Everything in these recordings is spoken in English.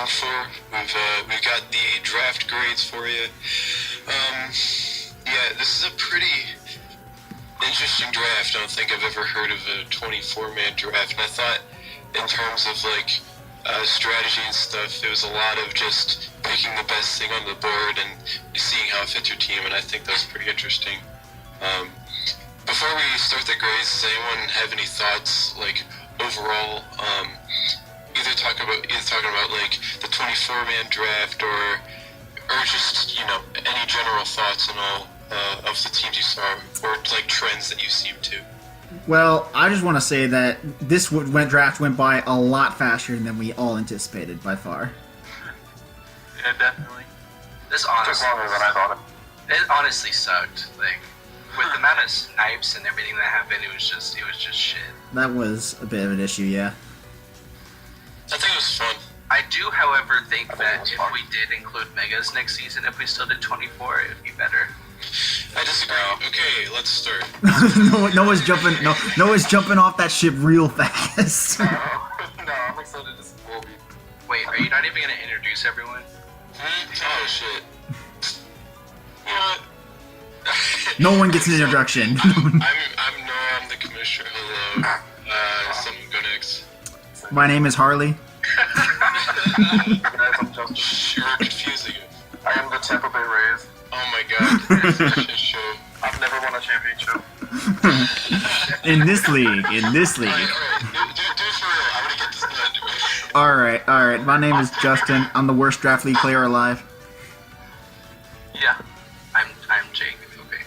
for. We've got the draft grades for you. Yeah, this is a pretty interesting draft. I don't think I've ever heard of a 24-man draft, and I thought in terms of like strategy and stuff, it was a lot of just picking the best thing on the board and seeing how it fits your team, and I think that's pretty interesting. Before we start the grades, does anyone have any thoughts, like overall, either talking about like the 24-man draft or just, you know, any general thoughts and all of the teams you saw, or like trends that you seem to? Well, I just want to say that this draft went by a lot faster than we all anticipated, by far. Yeah, definitely. This honestly took longer than I thought. It honestly sucked. Like, with the amount of snipes and everything that happened, it was just shit. That was a bit of an issue, yeah. I think it was fun. I do, however, think that if we did include megas next season, if we still did 24, it would be better. I disagree. Okay, let's start. Noah's jumping off that ship real fast. No, I'm excited to see Wolby. Wait, are you not even going to introduce everyone? Oh, shit. You know what? No one gets an introduction. I'm Noah, I'm the commissioner. Hello. Someone go next. My name is Harley. I'm Justin. You're confusing it. I am the Tampa Bay Rays. Oh my god, this is a shit show. I've never won a championship. In this league. Alright, do it for real. I want to get this done. Alright. My name is Justin. I'm the worst draft league player alive. Yeah. I'm Jake. Okay.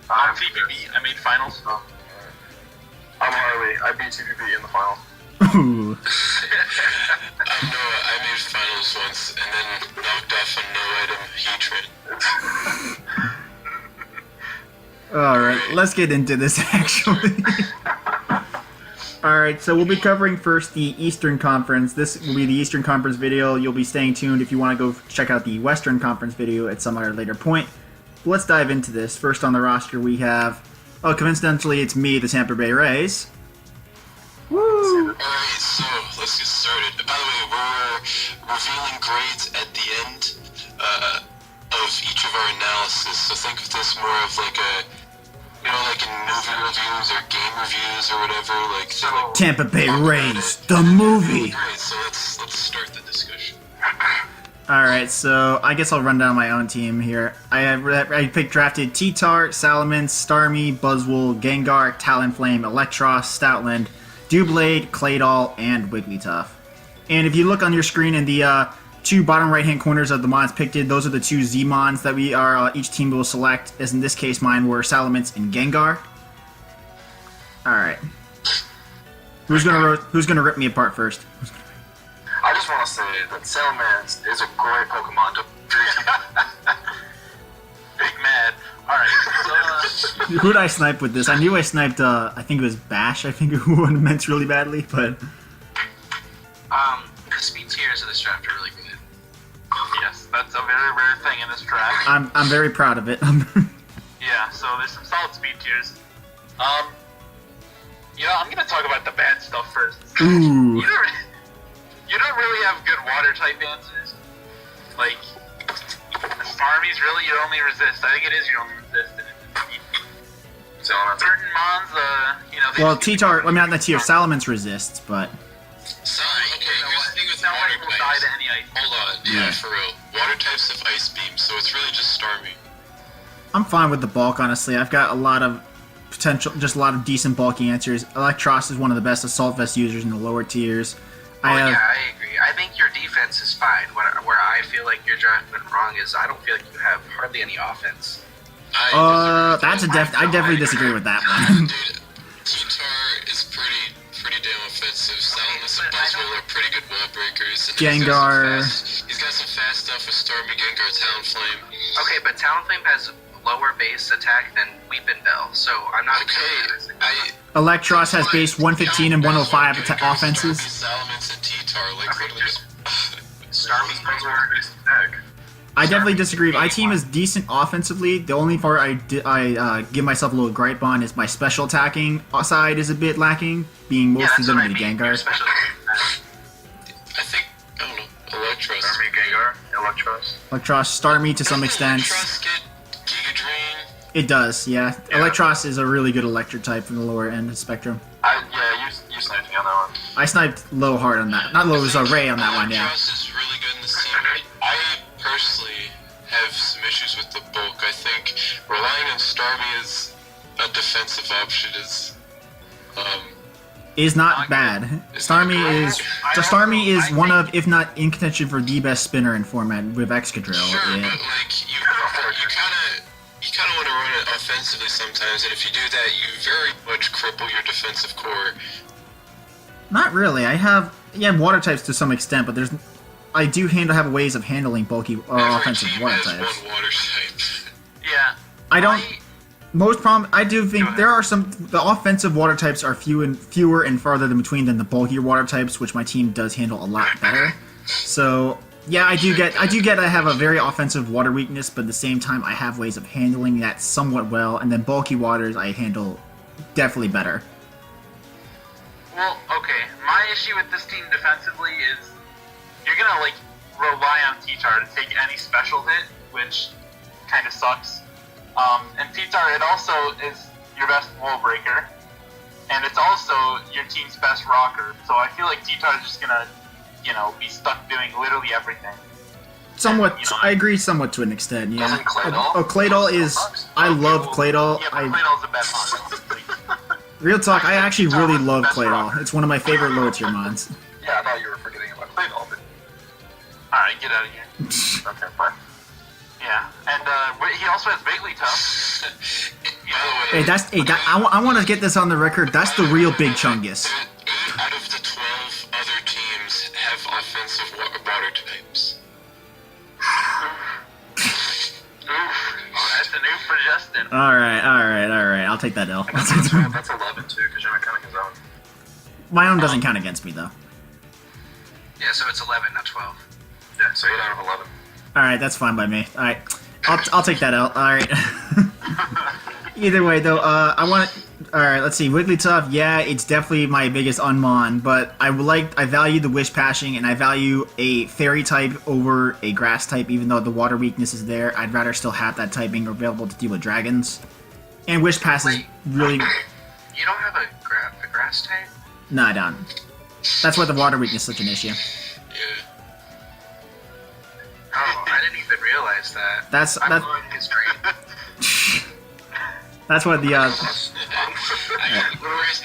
I'm TPP. I made finals. Oh. I'm Harley. I beat TPP in the finals. Ooh. I'm Noah. I made finals once and then knocked off a no-item Heatran. Alright, let's get into this actually. Alright, so we'll be covering first the Eastern Conference. This will be the Eastern Conference video. You'll be staying tuned if you want to go check out the Western Conference video at some other later point. But let's dive into this. First on the roster we have, coincidentally it's me, the Tampa Bay Rays. Woo! Alright, so let's get started. By the way, we're revealing grades at the end of each of our analysis, so think of this more of like a, you know, like in movie reviews or game reviews or whatever, like so like Tampa Bay Rays, the movie! Alright, so let's start the discussion. Alright, so I guess I'll run down my own team here. I drafted T-Tart, Salamence, Starmie, Buzzwole, Gengar, Talonflame, Electros, Stoutland, Doublade, Claydol, and Wigglytuff. And if you look on your screen in the two bottom right-hand corners of the mons picked, those are the two Z-Mons that we are each team will select, as in this case mine were Salamence and Gengar. Alright. Who's gonna rip me apart first? I just want to say that Salamence is a great Pokemon to Big mad. Alright, so Who'd I snipe with this? I knew I sniped, I think it was Bash, I think who meant really badly, but... The speed tiers of this draft are really good. yes, that's a very rare thing in this draft. I'm very proud of it. Yeah, so there's some solid speed tiers. You know, I'm gonna talk about the bad stuff first. Ooh. You don't really have good water type answers. Like, Starmie's really your only resist. I think it is your only resist. So certain mons, you know. Well, T-Tart, I mean not T-Tart, Salamence resists, but... Okay, here's the thing with Now water will die to types. any ice. Hold on, yeah, for real. Water types have Ice Beam, so it's really just Starmie. I'm fine with the bulk, honestly. I've got a lot of potential, just a lot of decent bulky answers. Electros is one of the best Assault Vest users in the lower tiers. Yeah, I agree. I think your defense is fine. Where I feel like your draft went wrong is I don't feel like you have hardly any offense. I definitely disagree with that one. Dude, T-Tar is pretty damn offensive. Salamence and Buzzwole are pretty good wall breakers. And Gengar. He's got some fast stuff with Starmie, Gengar, Talonflame. Okay, but Talonflame has lower base attack than Weepinbell, so I'm not Electros has base 115 and 105 offenses. Salamence and T-Tar, like literally just... Starmie's base attack. I definitely disagree. My team is decent offensively. The only part I give myself a little gripe on is my special attacking side is a bit lacking, being mostly limited to Gengar. I think, I don't know, Electros. Starmie, Gengar, Electros. Electros, Starmie to some extent. Electros get Giga Drain? It does, yeah. Electros is a really good electric type from the lower end of the spectrum. You sniped me on that one. I sniped low hard on that. Not low, it was a Ray on that one, yeah. Electros is really good in this team. I personally have some issues with the bulk. I think relying on Starmie as a defensive option is not bad. Starmie is one of, if not in contention for the best spinner in format with Excadrill. Sure, Yeah. but like you kind of want to run it offensively sometimes, and if you do that, you very much cripple your defensive core. Not really. I have water types to some extent, but I do have ways of handling bulky or Every offensive team water has types. one water type. Yeah. I do think there are the offensive water types are fewer and farther in between than the bulkier water types, which my team does handle a lot better. So yeah, I do get I have a very offensive water weakness, but at the same time I have ways of handling that somewhat well, and then bulky waters I handle definitely better. Well, okay. My issue with this team defensively is you're gonna like rely on T-Tar to take any special hit, which kind of sucks. And T-Tar, it also is your best wall breaker, and it's also your team's best rocker. So I feel like T-Tar is just gonna, be stuck doing literally everything. Somewhat, And, I agree somewhat to an extent, yeah. Doesn't Claydol? Oh, Claydol is... I love Claydol. Yeah, but Claydol's a bad mon. Real talk, I actually really love Claydol. It's one of my favorite low tier mons. Yeah, I thought you were forgetting about Claydol, but... Alright, get out of here. Okay, fine. Yeah, and he also has Wigglytuff. I want to get this on the record. That's the real Big Chungus. 8 out of the 12 other teams have offensive water types. That's a new for Justin. All right. I'll take that L. That's 11 too, because you're not counting his own. My own doesn't count against me though. Yeah, so it's 11, not 12. Yeah, so 8 out of 11. All right, that's fine by me. All right, I'll take that L. All right. Either way though, I want. All right, let's see. Wigglytuff, yeah, it's definitely my biggest unmon, but I value the Wish Pashing, and I value a Fairy type over a Grass type, even though the water weakness is there. I'd rather still have that type being available to deal with dragons. And Wish Pass is really... You don't have a Grass type? No, I don't. That's why the water weakness is such an issue. Yeah. Oh, I didn't even realize that. That's blowing his brain. that's what the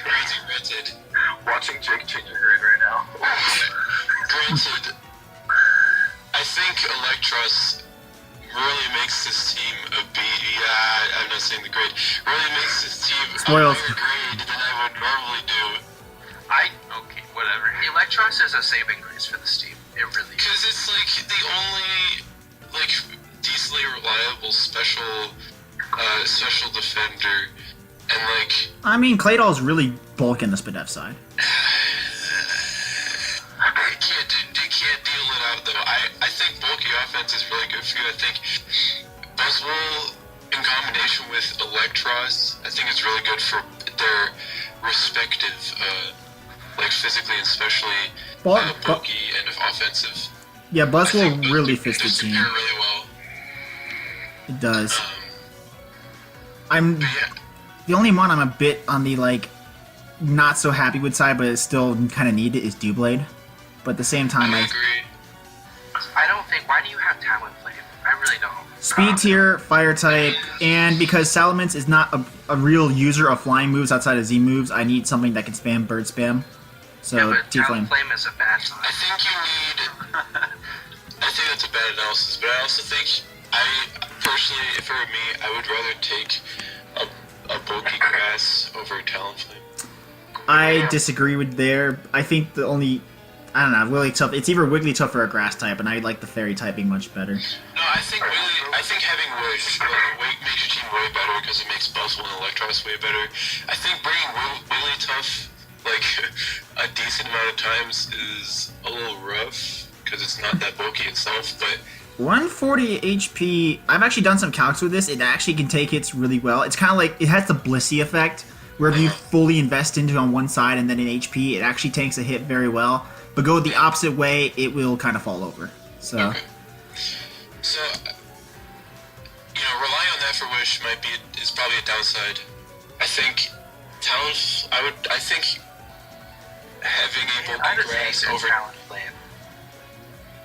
Granted, Watching Jake change your grade right now. granted, I think Electros really makes this team a B. Yeah, I'm not saying the grade. Really makes this team Spoiled. a higher grade than I would normally do. Okay, whatever. Electros is a saving grace for this team. It really is. Because it's like the only decently reliable special defender, and I mean, Claydol is really bulk in the Spadef side. you can't deal it out though. I think bulky offense is really good for you. I think Buzzwole in combination with Electros, I think it's really good for their respective, physically and especially bulky and offensive. Yeah, I Buzzwole think really those fits the two team. pair really well. It does. But yeah. The only one I'm a bit on the not so happy with side, but it's still kind of needed is Doublade. But at the same time, I agree. I don't think. Why do you have Talonflame? I really don't. Speed tier, fire type, and because Salamence is not a real user of flying moves outside of Z moves, I need something that can spam bird spam. So Yeah, but T-Flame. Talonflame is a bad sign. I think you need. I think that's a bad analysis, but I also think personally, if it were me, I would rather take a bulky grass over Talonflame. I disagree with there. I think the only, I don't know, Wigglytuff. It's either Wigglytuff or a grass type, and I like the fairy typing much better. No, I think having Wish makes your team way better because it makes Buzzwole and Electros way better. I think bringing Wigglytuff a decent amount of times is a little rough because it's not that bulky itself, but 140 HP. I've actually done some calcs with this. It actually can take hits really well. It's kind of like it has the Blissey effect, where if you fully invest into it on one side and then in HP, it actually tanks a hit very well. But go the opposite way, it will kind of fall over. So. Okay. So, relying on that for Wish is probably a downside. I think I think having able to I just grass hate over. Talonflame.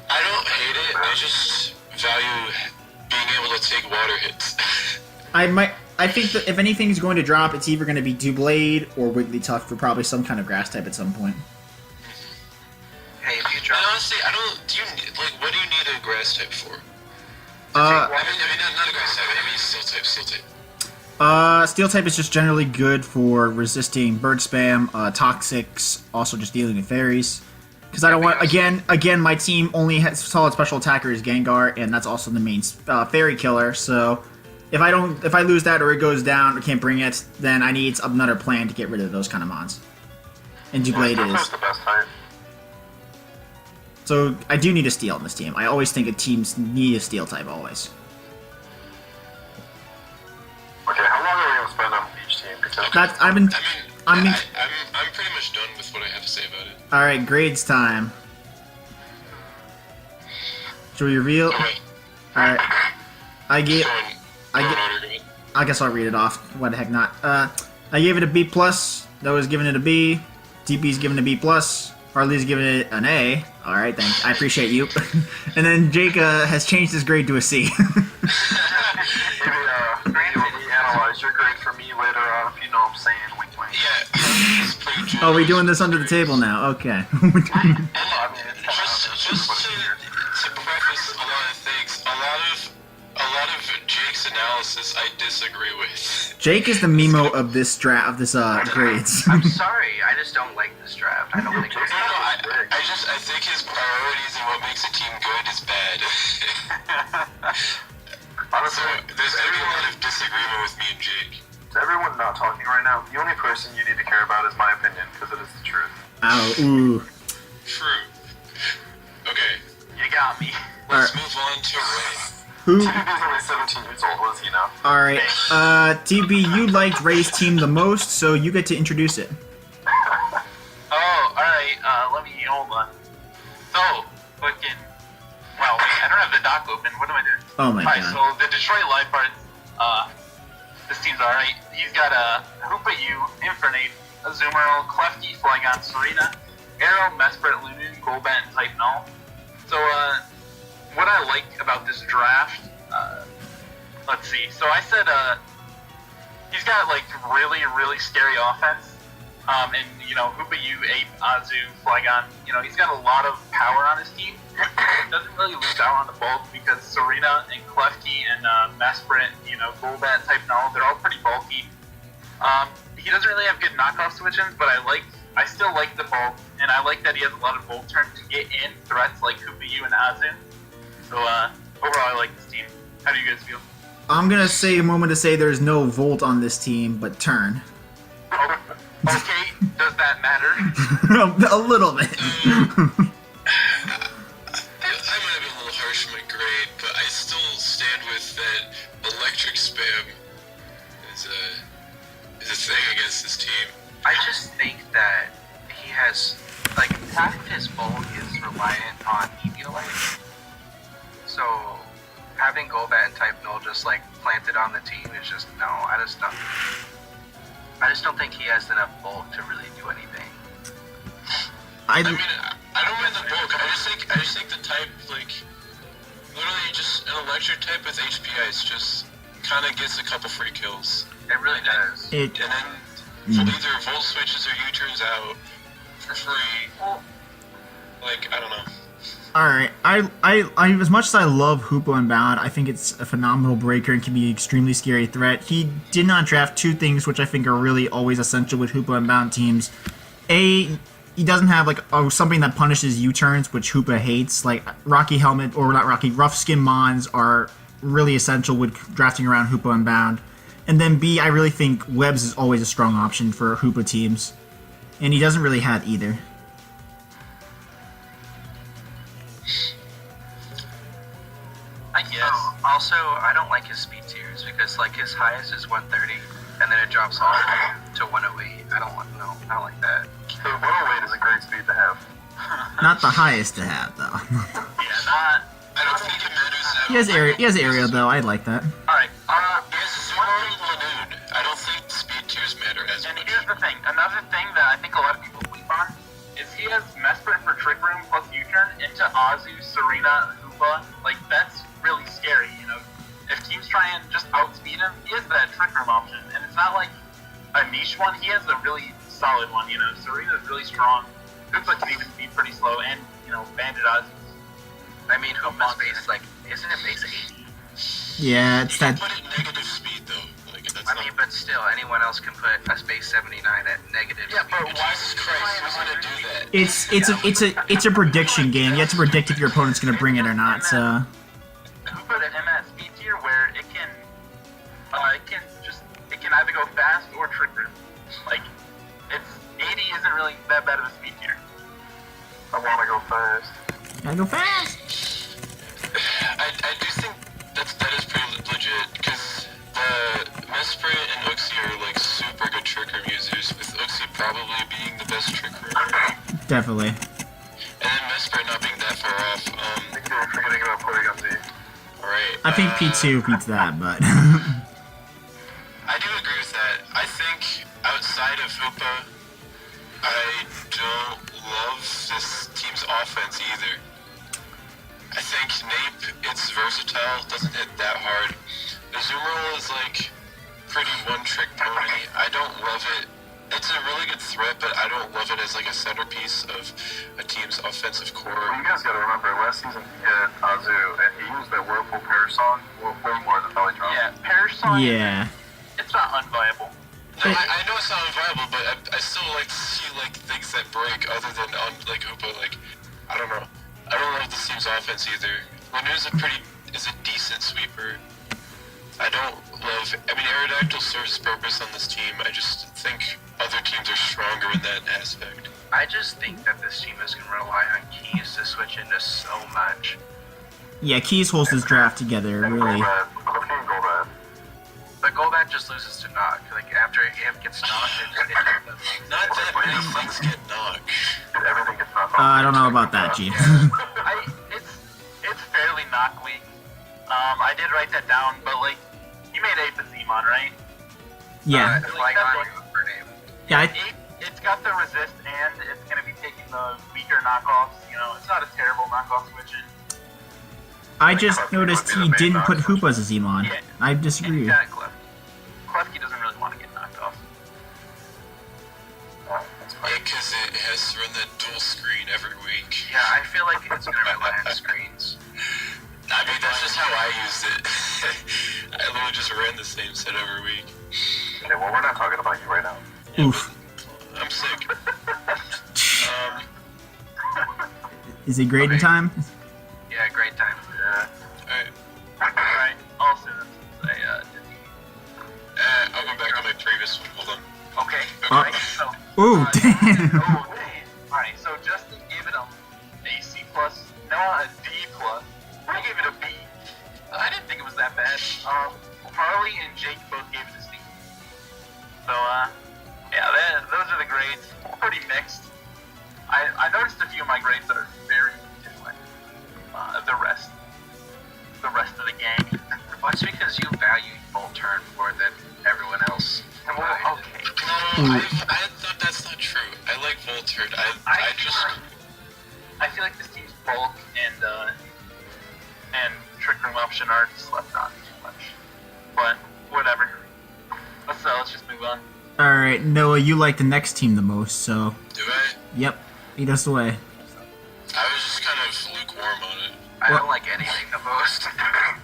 I don't hate it. I just value being able to take water hits. I think that if anything is going to drop, it's either going to be Doublade or Wigglytuff for probably some kind of grass type at some point. Hey, if you drop... And honestly, what do you need a grass type for? Uh, I mean, not a grass type, I mean steel type. Steel type is just generally good for resisting bird spam, toxics, also just dealing with fairies. Because I don't want, again, my team only has solid special attacker is Gengar, and that's also the main fairy killer, so if I lose that or it goes down or can't bring it, then I need another plan to get rid of those kind of mons. And Doublade is. The best type. So I do need a steel on this team. I always think teams need a steel type, always. Okay, how long are we going to spend on each team? Because I'm pretty much done with what I have to say about it. Alright, grades time. Should we reveal? Okay. Alright. I Order, go ahead. guess I'll read it off. Why the heck not? I gave it a B+. Noah's giving it a B. DP's giving it a B+. Harley's giving it an A. Alright, thanks. I appreciate you. And then Jake has changed his grade to a C. maybe you'll reanalyze your grade for me later on if you know what I'm saying. Wink, wink. Yeah, it's pretty generous. Oh, we're doing this under the table now. Okay. I mean, it's Just to preface a lot of things, a lot of Jake's analysis I disagree with. Jake is the Mimo of this draft, of this grades. I'm sorry, I just don't like this draft. I don't think No, I think his priorities and what makes a team good is bad. honestly, So there's gonna be a lot of disagreement with me and Jake. to everyone not talking right now, the only person you need to care about is my opinion, because it is the truth. Ow, ooh. True. Okay, You got me. let's move on to Ray. Who? TB's only 17 years old, what is he now? Alright, TB, you liked Ray's team the most, so you get to introduce it. Oh, alright, let me, hold on. So, fucking, well, wait, I don't have the doc open, what am I doing? Oh my Alright, god. so the Detroit Liepards, this team's alright. He's got a Hoopa-U, Infernape, Azumarill, Klefki, Flygon, Serena, Arrow, Mesprit, Lunun, Golbat, and Type Null. So, what I like about this draft, let's see. So I said, he's got like really, really scary offense. And Hoopa-U, Ape, Azu, Flygon, he's got a lot of power on his team. Doesn't really lose out on the bulk because Serena and Klefki and Mesprit, Golbat, Type Null, they're all pretty bulky. He doesn't really have good knockoff switch-ins, but I still like the bulk, and I like that he has a lot of volt turn to get in threats like Hoopa-U and Azu. So, overall, I like this team. How do you guys feel? I'm gonna say a moment to say there's no Volt on this team, but Turn. Oh, okay, does that matter? A little bit. I might have been a little harsh in my grade, but I still stand with that electric spam is a thing against this team. I just think that he has, like, half of his bulk is reliant on Eviolite. So, having Golbat and Type Null just, like, planted on the team is just, no, I just don't think he has enough bulk to really do anything. I mean, I don't mind the bulk. I just think the type, like, literally just an electric type with HP Ice just kind of gets a couple free kills. It really does. And then either Volt switches or U-turns out for free. Like, I don't know. Alright, I as much as I love Hoopa Unbound, I think it's a phenomenal breaker and can be an extremely scary threat. He did not draft two things which I think are really always essential with Hoopa Unbound teams. A, he doesn't have like something that punishes U-turns, which Hoopa hates. Like Rocky Helmet, or not Rocky, Rough Skin Mons are really essential with drafting around Hoopa Unbound. And then B, I really think Webs is always a strong option for Hoopa teams. And he doesn't really have either. I guess. Also, I don't like his speed tiers because, like, his highest is 130, and then it drops all the way to 108. I don't like that. Hey, 108 is a great speed to have. Not the highest to have, though. Yeah, not. I don't think it matters. He has area though. I like that. Alright, He has Zero and Lanoon. I don't think speed tiers matter as and much. here's the thing. Another thing that I think a lot of people sleep on is he has Mesprit for Trick Room plus U-Turn into Azu, Serena, Hoopa. Like, that's really scary, you know. If teams try and just outspeed him, he has that Trick Room option. And it's not like a niche one. He has a really solid one, you know. Serena's really strong. Hoopa can even be pretty slow. And, you know, Bandit Azu. I mean, Hoopa's base, like, isn't it base 80? Yeah, it's You that. can put it negative speed though. Like that's I mean, but still, anyone else can put a base 79 at negative Yeah, but speed. why Jesus Christ, who's gonna do that? It's a prediction game. You have to predict if your opponent's gonna bring it or not. So Hoopa him at speed tier where it can either go fast or Trick Room. Like, it's 80 isn't really that bad of a speed tier. I want to go fast. gotta go fast. I do think that is pretty legit because the Mesprit and Uxie are like super good trick room users, with Uxie probably being the best trick room, Definitely. and then Mesprit not being that far off. I think you're forgetting about Porygon Z. All right. I think P2 beats that, but I do agree with that. I think outside of Hoopa, I don't love this team's offense either. I think Nape, it's versatile, doesn't hit that hard. Azumarill is like pretty one-trick pony. I don't love it. It's a really good threat, but I don't love it as like a centerpiece of a team's offensive core. Well, you guys gotta remember, last season he had Azu, and he used that Whirlpool Perish song way more than Polytron. Yeah, Perish Song, yeah. it's not unviable. No, I know it's not unviable, but I still like to see like things that break other than on like Hoopa. Like, I don't know. I don't love this team's offense either. Lanu's is a decent sweeper. I don't love. I mean, Aerodactyl serves purpose on this team. I just think other teams are stronger in that aspect. I just think that this team is going to rely on keys to switch into so much. Yeah, Keys holds his draft together, And really. Golbat. Cliffy and Golbat. But Golbat just loses to Knock. Like, after it gets knocked, it Not that many things get knocked. Dude, everything gets knocked I don't know about that, G. It's fairly knock weak. I did write that down, but like, you made Ape a Zemon, right? Yeah. Like, her name. Yeah, Ape, it's got the resist, and it's gonna be taking the weaker knockoffs. You know, it's not a terrible knockoff switching. I just noticed he didn't put Hoopa as a Zemon. Yeah. I disagree. And got Klefki. Klefki doesn't really want to get knocked off. Oh, that's fine. Yeah, because it has to run that dual screen every week. Yeah, I feel like it's going to rely on screens. I mean, that's just how I used it. I literally just ran the same set every week. Okay, well, we're not talking about you right now. Yeah, Oof. but I'm sick. Is it grading time? Yeah, great time. Yeah. Alright. Alright, also, I'll go back to my previous one. Hold on. okay. Oh. Alright, so, Ooh, damn. oh, man. Alright, so Justin gave it a C+, Noah a D+, I gave it a B. I didn't think it was that bad. Harley and Jake both gave it a C. So, yeah, those are the grades. Pretty mixed. I noticed a few of my grades that are very different. The rest of the gang. Well, it's because you value Volturn more than everyone else. And well, okay. No, I thought that's not true. I like Volturd. I just... I feel like this team's bulk and trick room option are slept on too much. But whatever. Let's just move on. Alright, Noah, you like the next team the most, so. Do I? Yep. Lead us away. I was just kind of lukewarm on it. I don't like anything the most.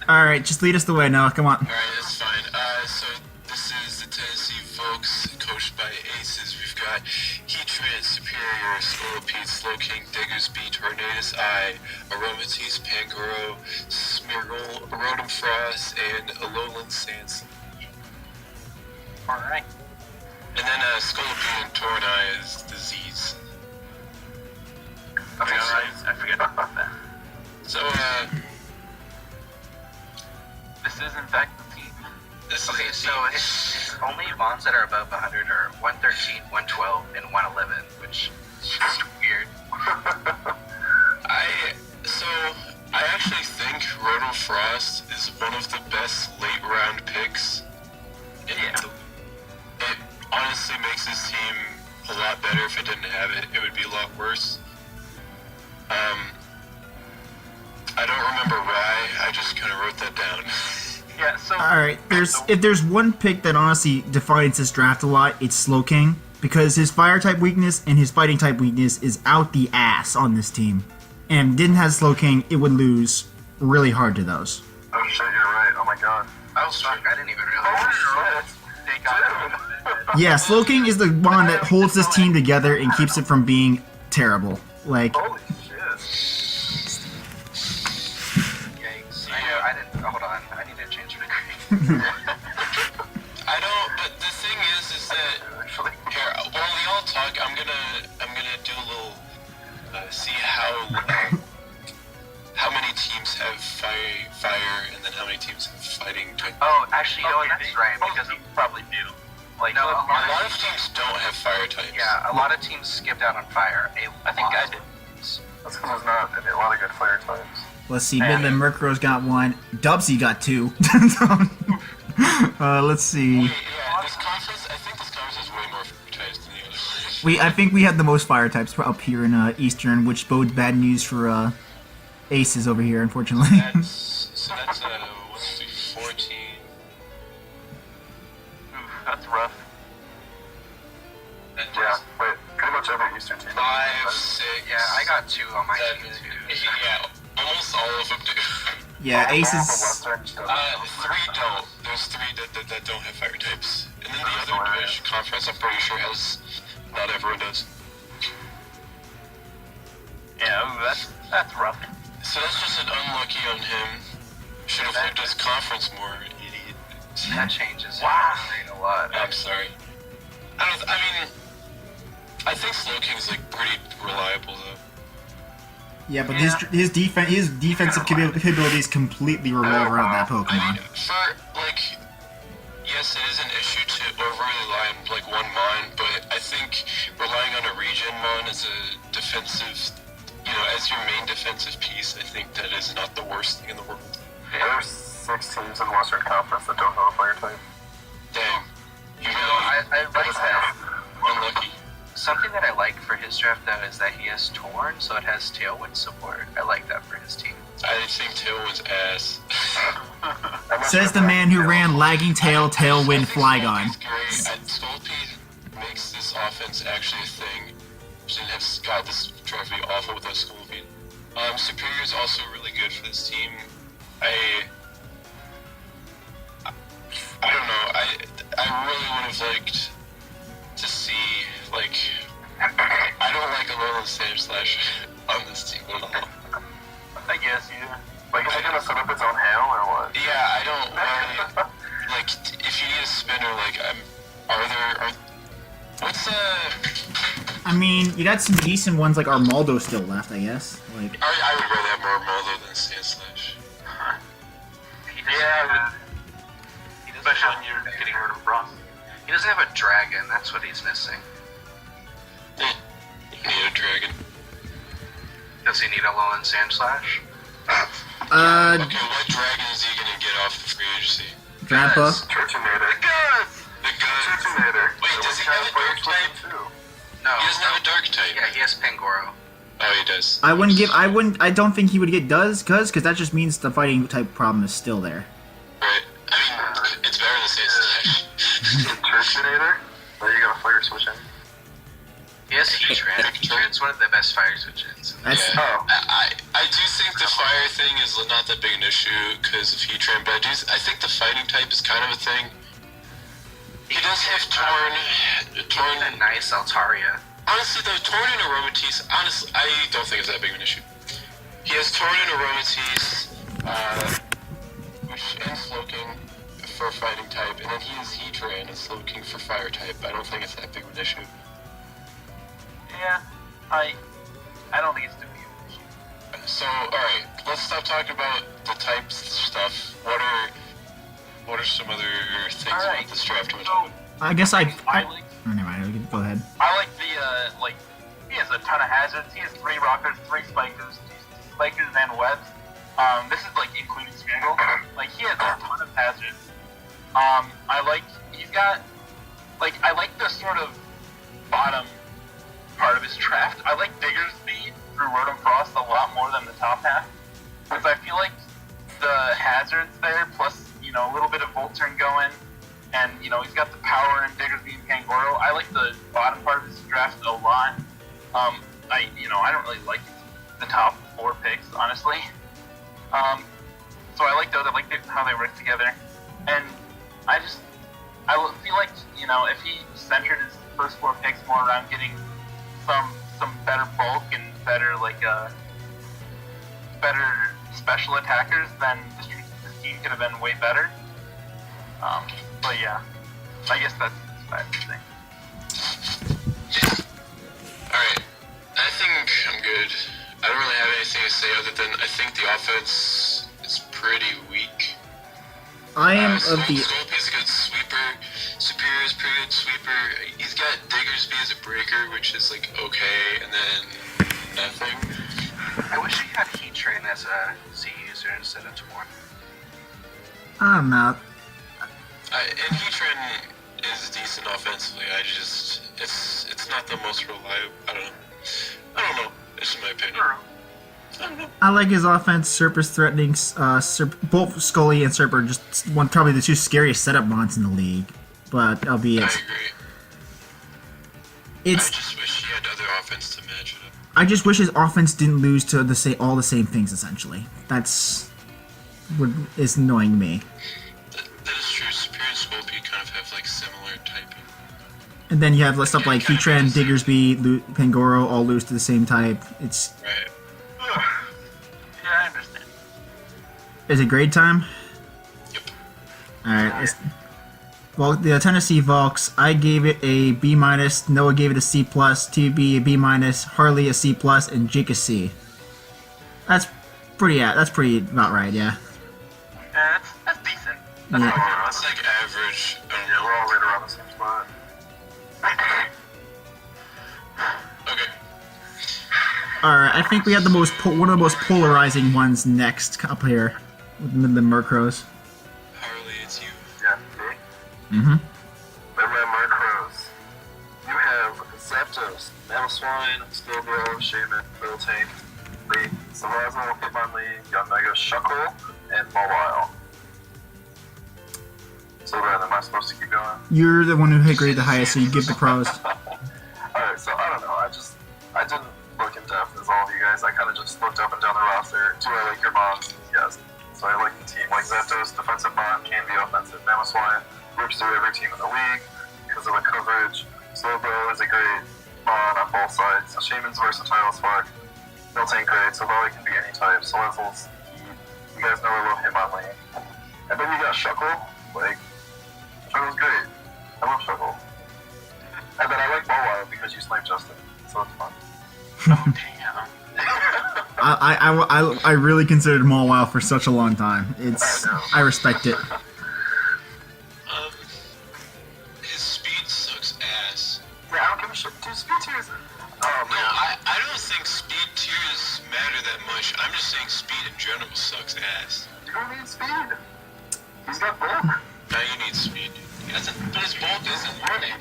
Alright, just lead us the way, Noah. Come on. Alright, that's fine. So this is the Tennessee Volcs, coached by aces. We've got Heatran, Superior, Slowpede, Slowking, Diggersby, Tornadus Eye, Aromatisse, Pangoro, Smeargle, Rotom Frost, and Alolan Sands. Alright. And then Scolipede and Tornai is disease. Okay, I forget about that. So, This is in fact the team. this Okay, is so it's only bonds that are above 100 are 113, 112, and 111, which is weird. I worse. I don't remember why. I just kind of wrote that down. Yeah, so... Alright, if there's one pick that honestly defines this draft a lot, it's Slowking. Because his fire type weakness and his fighting type weakness is out the ass on this team. And didn't have Slowking, it would lose really hard to those. Oh shit, you're right. Oh my god. I was shocked. I didn't even realize. Oh shit. They got Yeah, Slowking is the one that holds this team together and keeps it from being terrible. Like, Holy shit. Yikes. I didn't. Hold on. I need to change my grade. I don't. But the thing is that here, while we all talk, I'm gonna do a little see how many teams have fire, and then how many teams have fighting type. Oh, actually, you know what? That's right. Because you probably do. Like, no, A lot of teams don't have fire types. yeah, a lot of teams skipped out on fire. I think I did. That's because there's not a lot of good fire types. let's see, Midland Murkrows got one. Dubsy got two. Let's see. Wait, yeah, this conference. I think this conference has way more fire types than the other. I think we have the most fire types up here in Eastern, which bodes bad news for Aces over here, unfortunately. That's 14. That's rough. And Yeah, but pretty much every Eastern team. 5, 6. Yeah, I got 2 on my team 7, too. 8, yeah, almost all of them do. Yeah, The Aces. Western doesn't. 3 don't. There's 3 that don't have fire types. And then the other division conference, I'm pretty sure has. Not everyone does. Yeah, ooh, that's rough. So that's just an unlucky on him. Should have looked at his conference more, idiot. That changes his grade a lot. I'm sorry. I mean, I think Slowking's like pretty reliable though. Yeah, but his defensive capabilities completely revolve around that Pokemon. I mean, for like, yes, it is an issue to overly rely on like one mon, but I think relying on a regen mon as a defensive, as your main defensive piece, I think that is not the worst thing in the world. There's 6 teams in the Western Conference that don't have a fire type. Damn, you You know, really I like that. unlucky. Something that I like for his draft though is that he has Torn, so it has Tailwind support. I like that for his team. I think Tailwind's ass. Says the man who ran Lagging Tail, Tailwind, Flygon. Scolpy makes this offense actually a thing. Shouldn't have got this draft be awful without Scolpy. Superior is also really good for this team. I don't know. I really would have liked to see I don't like Alolan Sandslash on this team at all. I guess, yeah. Like, is it gonna set up its own hail or what? Yeah, I don't really if you need a spinner, what's I mean, you got some decent ones like Armaldo still left, I guess. Like, I would rather have more Armaldo than Sandslash. Yeah, especially when you're getting rid of Bronze. He doesn't have a dragon. That's what he's missing. You need a dragon. Does he need a Alolan Sandslash? Okay, what dragon is he gonna get off the free agency? Grandpa. Turtonator. The gun. Turtonator. Wait, does he have a dark type? No. He doesn't have a dark type. Yeah, he has Pangoro. Oh, he does. I don't think he would get because that just means the fighting type problem is still there. Right. I mean, it's better than Sandslash. Turtonator? Oh, you got a fire switch in. He has Heatran. Heatran's one of the best fire switches. That's Yeah. I do think the fire thing is not that big an issue because of Heatran, but I think the fighting type is kind of a thing. He does have Torn. A nice Altaria. Honestly, though, Torn and Aromatisse, honestly, I don't think it's that big of an issue. He has Torn and Aromatisse, and Slowking for fighting type, and then he has Heatran and Slowking for fire type. I don't think it's that big of an issue. Yeah, I don't think it's too big of an issue. So, alright, let's stop talking about the types stuff. What are some other things about this draft? I guess I like, oh, never mind. Go ahead. I like the, he has a ton of hazards. He has 3 rockers, 3 spikers, and webs. This is, including Smeagol. He has a ton of hazards. I like the sort of bottom part of of his draft. I like Diggersby through Rotom Frost a lot more than the top half. Because I feel like the hazards there, plus, a little bit of Volt Turn going, and, he's got the power in Diggersby and Pangoro. I like the bottom part of his draft a lot. I don't really like the top 4 picks, honestly. So I like those. I like how they work together. And I feel like, if he centered his first 4 picks more around getting some better bulk and better, better special attackers, then this team could have been way better. But yeah, I guess that's the thing. Alright, I think I'm good. I don't really have anything to say other than I think the offense is pretty weak. I am of the. Sculpey's a good sweeper. Superior is pretty good sweeper. He's got Diggersby as a breaker, which is okay, and then nothing. I wish he had Heat Train as a Z user instead of Torn. I'm not. And Heatran is decent offensively. It's not the most reliable. I don't know. It's my opinion. I don't know. I like his offense. Serp is threatening. Both Scully and Serp are just probably the 2 scariest setup mons in the league. But albeit, I agree. I just wish he had other offense to match it up. I just wish his offense didn't lose to all the same things. Essentially, that's what is annoying me. That is true. Superior and Sculpey kind of have similar typing. And then you have stuff like Heatran, Diggersby, Pangoro all lose to the same type. It's Right. Yeah, I understand. Is it grade time? Yep. Alright. Well, the Tennessee Volcs, I gave it a B-, Noah gave it a C+, TB a B-, Harley a C+, and Jake a C. That's pretty about right, yeah. Yeah, that's decent. That's Yeah. It's average. Yeah, we're all right around the same spot. Okay. Alright, I think we have one of the most polarizing ones next up here with Midland Murkrows. Harley, it's you. Yeah, me. Mm-hmm. Midland Murkrows. You have Zapdos, Meloettas, Slowbro, Shaman, Miltank, Lee, Salazzle, Hitmonlee, Yanmega, Shuckle, and Mawile. So then, am I supposed to keep going? You're the one who hit grade the highest, so you give the pros. Alright, so I don't know, I didn't look in depth as all of you guys. I kind of just looked up and down the roster. Do I like your mons? Yes. So I like the team. Like Zapdos, defensive mon, can be offensive. Mamoswine rips through every team in the league because of the coverage. Slowbro is a great mon on both sides. Shaman's versatile as fuck. Miltank great, so Lily can be any type. Salazzle's you guys know I love Hitmonlee. And then you got Shuckle. Shuckle's great. I love Shuckle. And then I like Mawile because you sniped Justin, so it's fun. Oh, damn. I really considered Mawile for such a long time. I respect it. His speed sucks ass. Yeah, I don't give a shit. Dude, speed tiers. Oh, No, man. I don't think speed tiers matter that much. I'm just saying speed in general sucks ass. You don't need speed. He's got bulk. Now you need speed. But his bulk isn't running.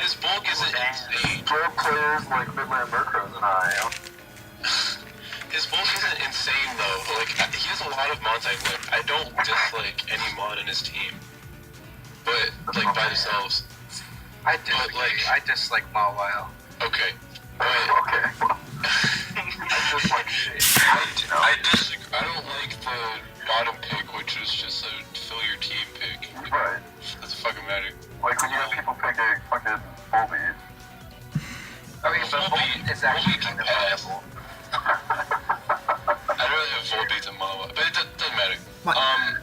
His bulk isn't insane. Pro players like Midland Murkrows and I. His bulk isn't insane though. He has a lot of mons I like. I don't dislike any mon in his team. But by themselves. I dislike Mawile. Okay. But Okay. I just like shit. I disagree. I don't like the bottom pick, which is just a fill your team pick. Right. Doesn't fucking matter. Like when you have people picking fucking Volbeat. Okay, but Volbeat is actually kind of viable. I'd rather have Volbeat than Mawa, but it doesn't matter.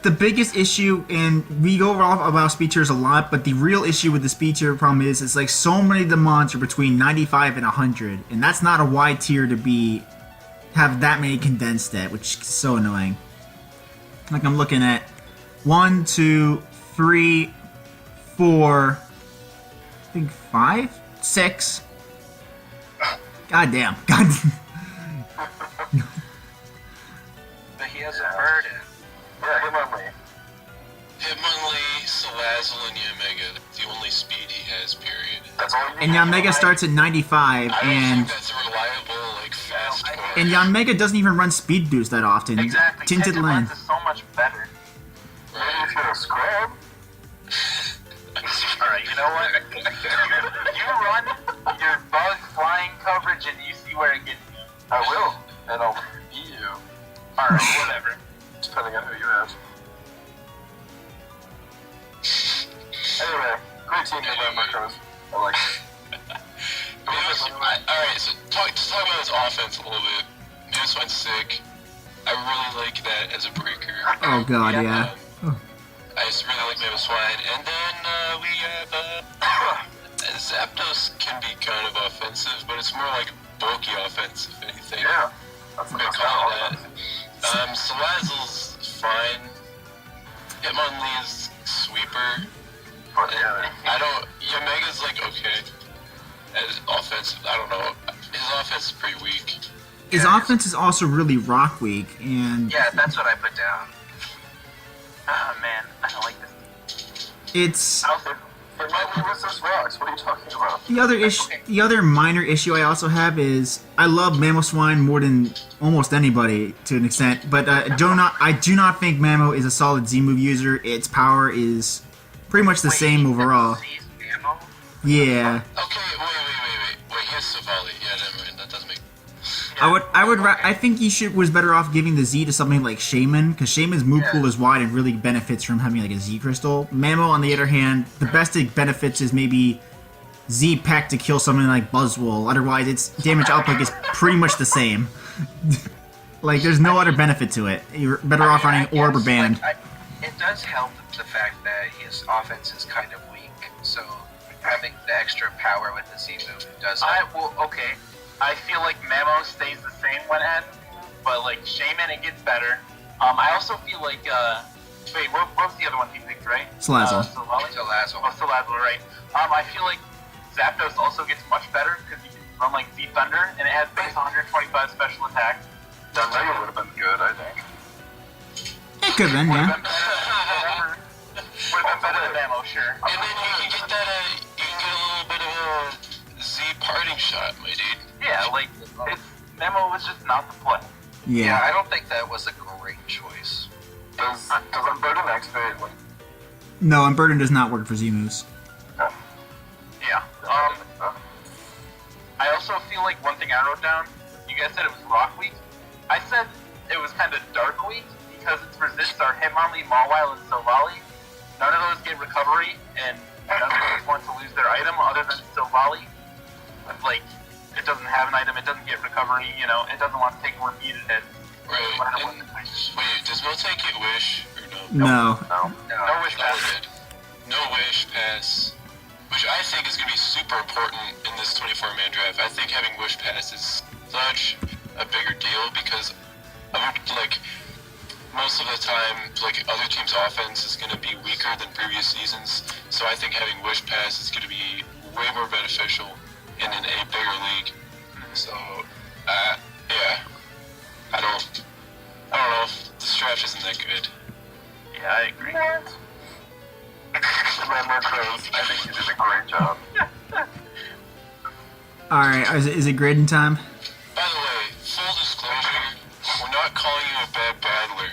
The biggest issue, and we go off about speed tiers a lot, but the real issue with the speed tier problem is it's so many of the mons are between 95 and 100, and that's not a wide tier to have that many condensed at, which is so annoying. I'm looking at 1, 2, 3, 4, I think 5, 6. God damn. God. But he has a burden. Yeah, Hitmonlee. Hitmonlee, Salazzle, and Yanmega, the only speed he has, period. That's all you And Yanmega starts at 95, I don't and think that's a reliable, like, fast card. and Yanmega doesn't even run speed boost that often. Exactly. Tinted Land. Lens is so much better. Maybe if you're a scrub. Alright, you know what? You run your bug flying coverage and you see where it gets you. I will, and I'll beat you, Alright, whatever. depending on who you ask. Anyway, great team, Midland Murkrows. I like it. Alright, so just talk about his offense a little bit. Mammoth Swine's sick. I really like that as a breaker. Oh god, yeah. I just really like Mammoth Swine. And then we have Zapdos can be kind of offensive, but it's more like bulky offense, if anything. Yeah, that's I'm the gonna best call one. that. Salazzle's fine. Hitmonlee's sweeper. But yeah, I don't. Yamega's like okay. As offensive, I don't know. His offense is pretty weak. His offense is also really rock weak, and Yeah, that's what I put down. Oh man, I don't like this. it's it might be resist rocks. What are you talking about? the other issue. The other minor issue I also have is I love Mamoswine more than almost anybody to an extent, but I do not think Mamo is a solid Z move user. Its power is pretty much the same overall. Sees ammo? Yeah. Okay, wait. He has Savali. Yeah, never mind. That doesn't make. I think he was better off giving the Z to something like Shaman, because Shaman's move pool is wide and really benefits from having like a Z crystal. Mamo, on the other hand, the best it benefits is maybe Z Peck to kill something like Buzzwole. Otherwise, its damage output is pretty much the same. Like, there's no other benefit to it. You're better off running Orb or Band. It does help the fact that his offense is kind of weak, so having the extra power with the Z move does help. Okay. I feel like Mamo stays the same when at, but like Shaman, it gets better. I also feel like wait, what was the other one he picked, right? Salazzle. Salazzle. Oh, Salazzle, right. I feel like Zapdos also gets much better because you can run like Z Thunder, and it has base 125 special attack. Yanmega would have been good, I think. It could have been, yeah. Would have been better than Mamo, sure. And then you can get that. You can get a little bit of a Z parting shot, my dude. Yeah, like Mamo was just not the play. Yeah, Yeah. I don't think that was a great choice. Does Unburden activate, like, No, and Burden does not work for Z moves. Yeah. I also feel like one thing I wrote down, you guys said it was rock weak. I said it was kind of dark weak because its resists are Hitmonlee, Mawile, and Silvally. None of those get recovery, and none of those want to lose their item other than Silvally. Like, it doesn't have an item, it doesn't get recovery, you know, it doesn't want to take repeated hits. Right. No matter what And, the price. wait, does Miltank get Wish or no? No. no? No wish No, pass. good. No Wish pass. Which I think is going to be super important in this 24-man draft. I think having Wish pass is such a bigger deal because like most of the time, like other teams' offense is going to be weaker than previous seasons. So I think having Wish pass is going to be way more beneficial in a bigger league. So yeah, I don't know if this draft isn't that good. Yeah, I agree. Midland Murkrows, I think you did a great job. Alright, is it grading time? By the way, full disclosure, we're not calling you a bad battler.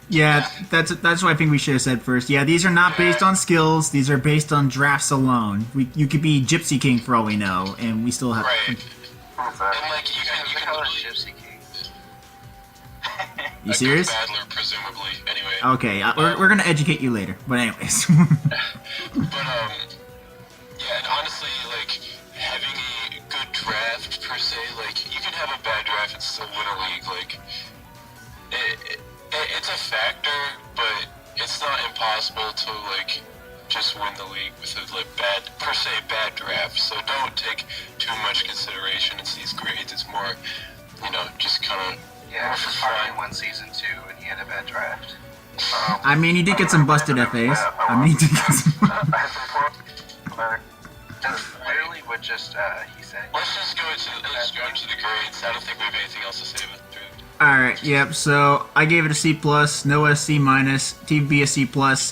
Yeah, that's what I think we should have said first. Yeah, these are not based on skills. These are based on drafts alone. You could be Gypsy King for all we know, and we still have. Right. Who's And that? like you can call it really Gypsy King. You a serious? good battler, presumably. Anyway. Okay, we're gonna educate you later. But anyways. But yeah, and honestly, like having a good draft per se, like you can have a bad draft and still win a league. Like it's a factor, but it's not impossible to like just win the league with a like bad draft. So don't take too much consideration into these grades. It's more, just kind of. Yeah, his party won season 2 and he had a bad draft. I mean, he did get some busted FAs. I mean, he did get some. I had some points. That's literally what just he said. Let's just go into the grades. I don't think we have anything else to say about the draft. Alright, yep, so I gave it a C+, Noah a C-, TB a C+,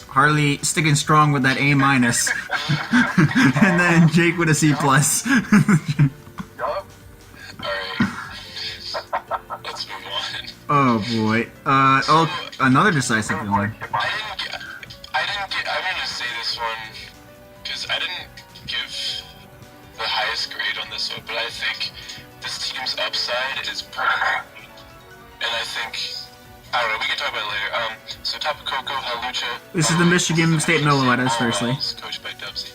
Harley sticking strong with that A-, and then Jake with a C+. Yup. Alright. Let's move on. Oh boy. Another decisive one. I'm gonna say this one, because I didn't give the highest grade on this one, but I think this team's upside is pretty good. And I think, I don't know, we can talk about it later. So Tapu Koko, Halucha. This is the Michigan State Meloettas, firstly. Coached by Dubsy.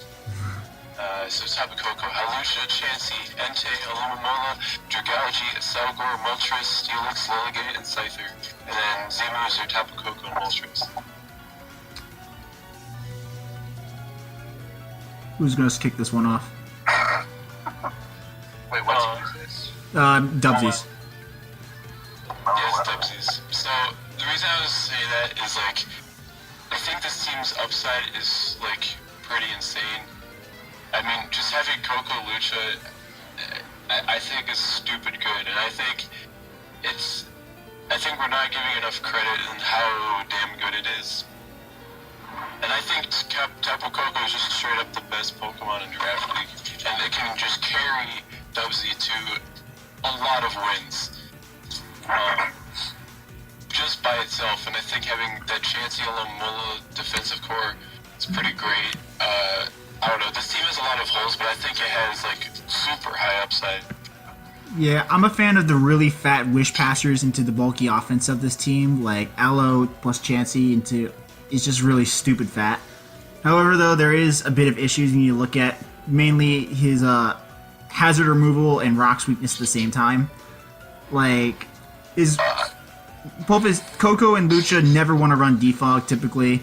So Tapu Koko, Halucha, Chansey, Entei, Alumamola, Dragalogy, Salgor, Moltres, Steelix, Lilligate, and Scyther. And then Zemus are Tapu Koko and Moltres. Who's gonna kick this one off? Wait, what's this? Dubsies. Yes, Dubsies. So the reason I was saying that is like, I think this team's upside is like pretty insane. I mean, just having Coco Lucha, I think is stupid good, and I think we're not giving enough credit in how damn good it is. And I think Tapu Koko is just straight up the best Pokemon in Draft League, and it can just carry Dubsy to a lot of wins. Just by itself, and I think having that Chansey Alomola defensive core is pretty great. I don't know, this team has a lot of holes, but I think it has like super high upside. Yeah, I'm a fan of the really fat wish passers into the bulky offense of this team, like Aloe plus Chansey is just really stupid fat. However, though, there is a bit of issues when you look at mainly his hazard removal and rocks weakness at the same time. Like, both his Coco and Lucha never want to run defog typically.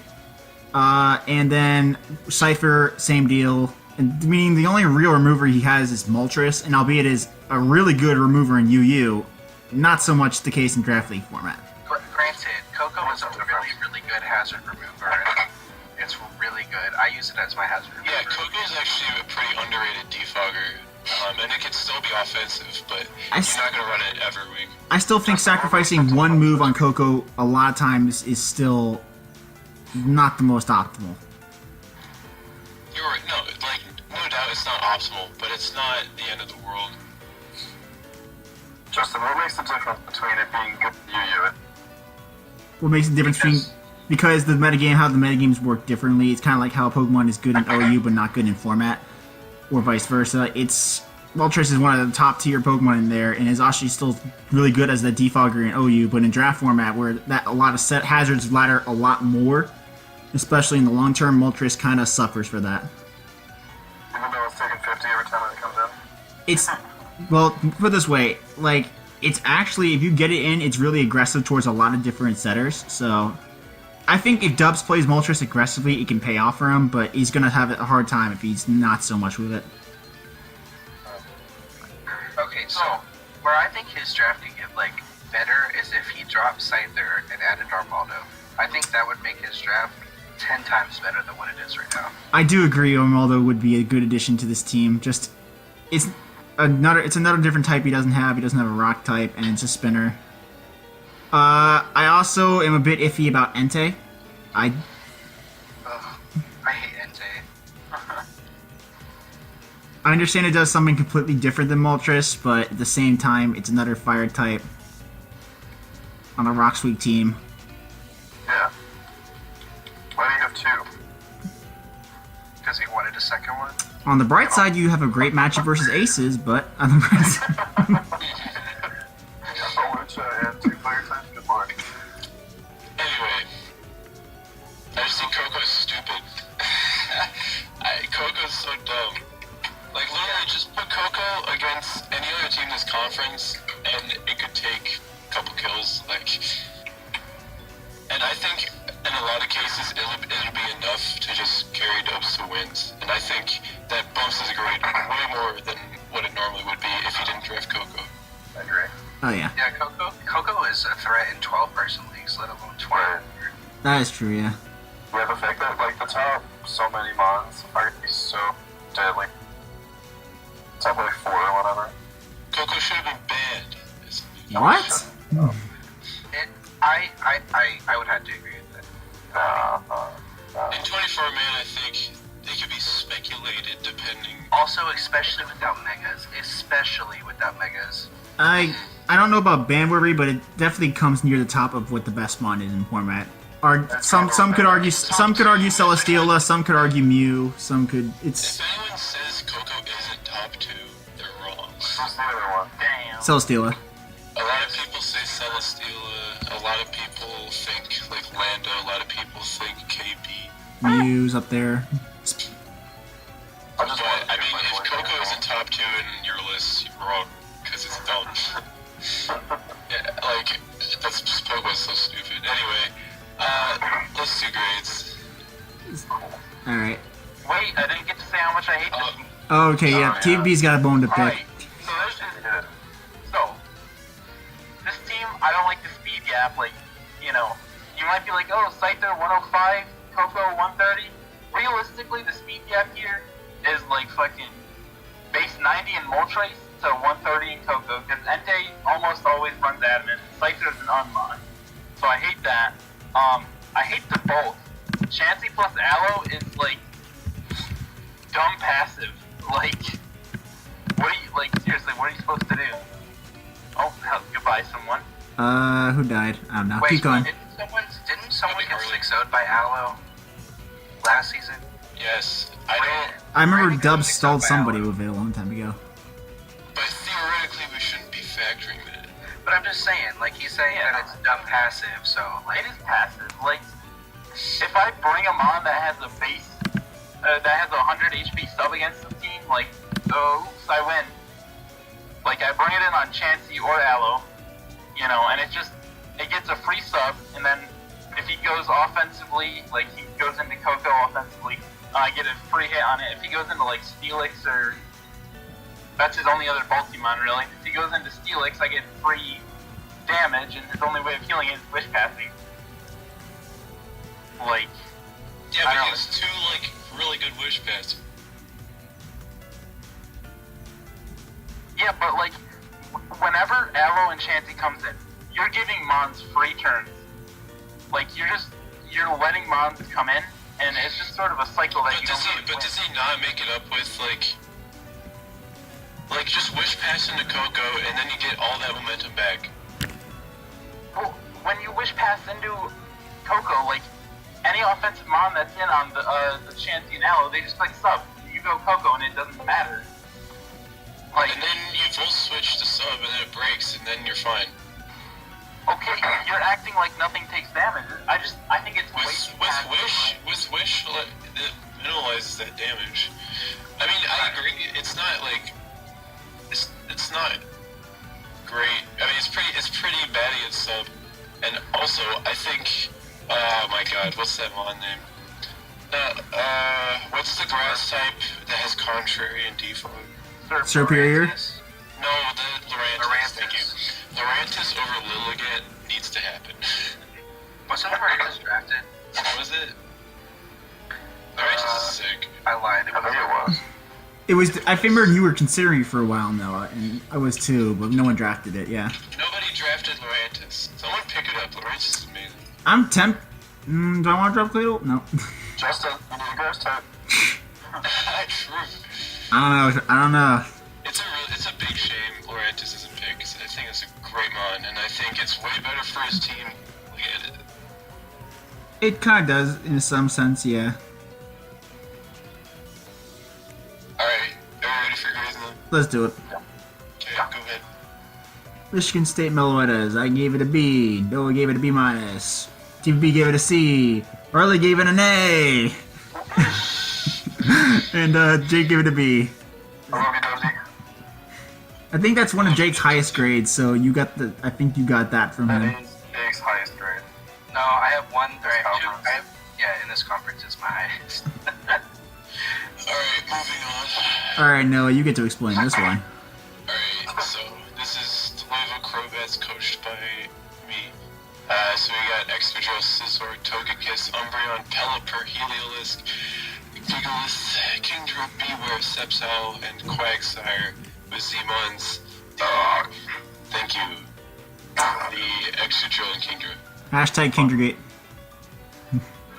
And then Cypher, same deal. And meaning the only real remover he has is Moltres, and albeit is a really good remover in UU, not so much the case in Draft League format. Granted, Coco is a really, really good hazard remover. It's really good. I use it as my hazard remover. Yeah, Coco's actually a pretty underrated defogger. And it can still be offensive, but you're not going to run it every week. I still think sacrificing one move on Coco a lot of times is still not the most optimal. You're right. No, like, no doubt it's not optimal, but it's not the end of the world. Justin, what makes the difference between it being good and UU? What makes the difference between... Because the metagame, how the metagames work differently, it's kind of like how Pokemon is good in OU but not good in format, or vice versa. Moltres is one of the top tier Pokemon in there, and is actually still really good as the defogger in OU, but in draft format, where a lot of set hazards ladder a lot more, especially in the long term, Moltres kind of suffers for that. Even though it's taking 50 every time it comes in? It's, well, put it this way, like, it's actually, if you get it in, it's really aggressive towards a lot of different setters, so I think if Dubs plays Moltres aggressively, it can pay off for him, but he's going to have a hard time if he's not so much with it. Okay, so where I think his drafting is like better is if he dropped Scyther and added Armaldo. I think that would make his draft 10 times better than what it is right now. I do agree Armaldo would be a good addition to this team. Just it's another different type he doesn't have. He doesn't have a rock type, and it's a spinner. I also am a bit iffy about Entei. I hate Entei. I understand it does something completely different than Moltres, but at the same time, it's another fire type on a Rock Sweep team. Yeah. Why do you have two? Because he wanted a second one. On the bright side, you have a great matchup versus Aces, but on the bright side... Lucha and two fire types? Good lord. Anyway, I just think Coco's stupid. Coco's so dumb. Like, literally, just put Coco against any other team in this conference, and it could take a couple kills. Like, and I think in a lot of cases, it'll be enough to just carry Dubs to wins. And I think that bumps his grade way more than what it normally would be if he didn't draft Coco. I agree. Oh, yeah. Yeah, Coco is a threat in 12-person leagues, let alone 20. That is true, yeah. Yeah, the fact that, like, the top so many mons are going to be so deadly. Top, like, 4 or whatever. Coco should have been banned. What? I would have to agree with that. In 24 man, I think they could be speculated depending. Also, especially without megas. Especially without megas. I don't know about Banbury, but it definitely comes near the top of what the best mon is in format. Some could argue Celesteela, some could argue Mew, some could it's If anyone says Coco isn't top 2, they're wrong. Who's the other one? Damn. Celesteela. A lot of people say Celesteela, a lot of people think like Lando, a lot of people think KB. Mew's up there. I just But, want to I get mean, my if boy Coco Coco. isn't top 2 in your list, you're wrong, because it's dumb. Yeah, like, that's just Pokemon's so stupid. Anyway, let's do grades. Alright. Wait, I didn't get to say how much I hate this team. Okay, yeah, yeah. TV's got a bone to pick. Alright, so there's just, Yeah. so, this team, I don't like the speed gap, like, you know, you might be like, oh, Scyther 105, Coco 130. Realistically, the speed gap here is like fucking base 90 in Moltres to 130 in Coco, because Entei almost always runs Adamant. Scyther is an unmod. So I hate that. I hate the both. Chansey plus Aloe is like dumb passive. Like, what are you, like, seriously, what are you supposed to do? Oh, hell, goodbye, someone. Who died? I don't know. Wait, Keep going. didn't someone get 6-0'd by Aloe last season? Yes, I don't, I remember Wait, Dub because stalled it's somebody Aloe. with it a long time ago. but theoretically we shouldn't be factoring that. But I'm just saying, like, he's saying that it's dumb passive, so, like, It is passive. Like, if I bring a mon that has a base, that has a 100 HP sub against the team, like, oops, I win. Like, I bring it in on Chansey or Aloe, you know, and it gets a free sub, and then if he goes offensively, like, he goes into Coco offensively, I get a free hit on it. If he goes into, like, Steelix or... That's his only other Baltimon, really. If he goes into Steelix, I get free damage, and his only way of healing is Wish Passing. Like, Yeah, I but know. he has 2, like, really good wish pads. yeah, but, like, whenever Aloe and Chansey comes in, you're giving Mons free turns. Like, you're letting Mons come in, and it's just sort of a cycle that But you does don't he, really but win. does he not make it up with, like just wish pass into Coco, and then you get all that momentum back? Well, when you wish pass into Coco, like, any offensive Mon that's in on the Chansey and Aloe, they just click sub. You go Coco, and it doesn't matter. Like, And then you full switch to sub, and then it breaks, and then you're fine. okay, you're acting like nothing takes damage. I think it's way too passive. With wish, like, it minimalizes that damage. I mean, I agree. It's not like it's not great. I mean, it's pretty bad against sub, and also I think. Oh my God, what's that mon name? What's the grass type that has contrary and default? Superior? No, the Lurantis. Thank you. Lurantis over Lilligant needs to happen. wasn't Lurantis drafted? Was it? Lurantis is sick. I lied. I think it was. It was. I remember you were considering it for a while, Noah, and I was too, but no one drafted it. Yeah. Nobody drafted Lurantis. Someone pick it up. Lurantis is amazing. I'm temp. Do I want to drop Claydol? No. Justin, you need a grass type. True. I don't know. It's a big shame Lurantis isn't picked, 'cause I think it's a great mon, and I think it's way better for his team. Look at it. It kind of does in some sense, yeah. Alright, are you ready for grades now? Let's do it. Okay, go ahead. Michigan State Meloettas. I gave it a B. Noah gave it a B minus. TVB gave it a C. Riley gave it an A. And Jake gave it a B. I love you, Dozy. I think that's one of Jake's highest grades, so you got the. I think you got that from That him. is Jake's highest grade. No, I have one. Or I have two. Conference. Yeah, in this conference, it's my highest. Alright, moving on. All right, Noah, you get to explain this one. Alright, so this is the Louisville Crobats coached by me. So we got Excadrill, Scizor, Togekiss, Umbreon, Pelipper, Heliolisk, Gigalith, Kingdra, Beware, Sepsal, and Quagsire with Z-Mons. Thank you. The Excadrill and Kingdra. Hashtag Kindergate.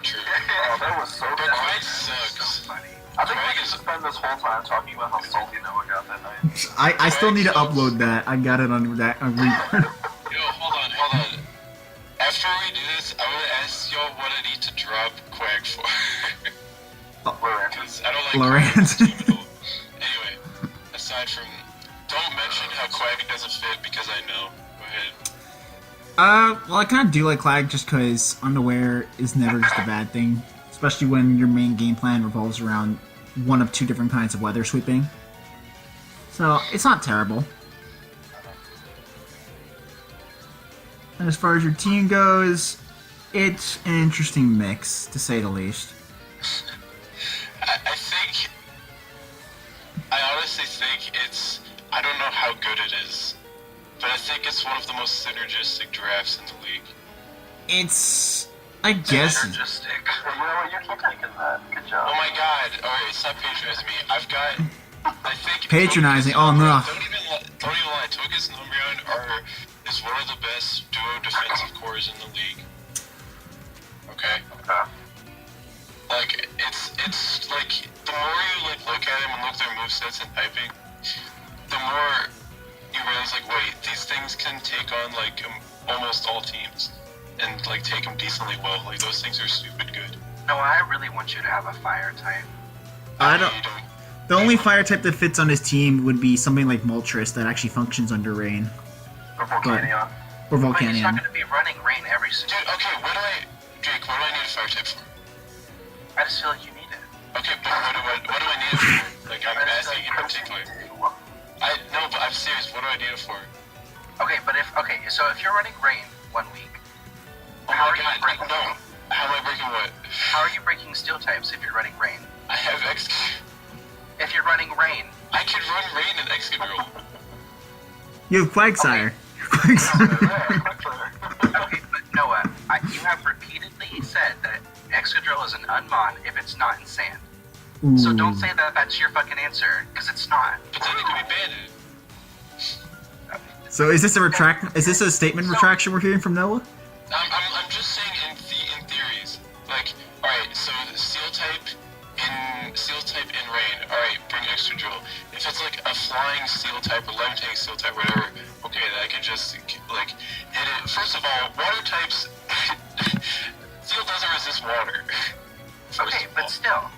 True. Oh, that was so But funny. Quag sucks. Funny. I think we could spend this whole time talking about how salty Noah got that night. I still need to upload that. I got it on that. Yo, hold on. After we do this, I want to ask y'all what I need to drop Quag for. Because I don't like Lorentz. Quag's team at all. Anyway, aside from... Don't mention how Quag doesn't fit because I know. Go ahead. Well, I kind of do like Clag just because underwear is never just a bad thing, especially when your main game plan revolves around one of two different kinds of weather sweeping. So, it's not terrible. And as far as your team goes, it's an interesting mix, to say the least. I honestly think it's... I don't know how good it is, but I think it's one of the most synergistic drafts in the league. It's... I guess... Synergistic. Well, you know what? You keep thinking that. Good job. Oh my god, alright, stop patronizing me. I've got... I think... Patronizing? Togekiss Oh, no. Don't even lie. Togekiss and Umbreon is one of the best duo defensive cores in the league. Okay? Okay. Like, it's like, the more you like look at them and look at their movesets and typing, the more you realize, like, wait, these things can take on, like, almost all teams. And, like, take them decently well. Like, those things are stupid good. No, I really want you to have a fire type. I don't... You The only fire type that fits on his team would be something like Moltres that actually functions under rain. Or Volcanion. Or But he's not Volcanion. going to be running rain every single. Dude, okay, Jake, what do I need a fire type for? I just feel like you need it. Okay, but what do I need it for? Like, I'm asking in particular. No, but I'm serious, what do I need it for? Okay, but so if you're running rain 1 week, Oh how my are you god, breaking? no. How am I breaking what? How are you breaking steel types if you're running rain? I have X... If you're running rain, I can run rain in Excadrill. You have Quagsire. okay, but Noah, you have repeatedly said that Excadrill is an unmon if it's not in sand. So don't say that that's your fucking answer, because it's not. But then it can be banned. So is this a statement retraction we're hearing from Noah? I'm just saying in theories. Like, alright, so steel type in rain, alright, bring extra drill. If it's like a flying steel type or levitating steel type, whatever, okay, then I can just like hit it. First of all, water types steel doesn't resist water. Okay, but still.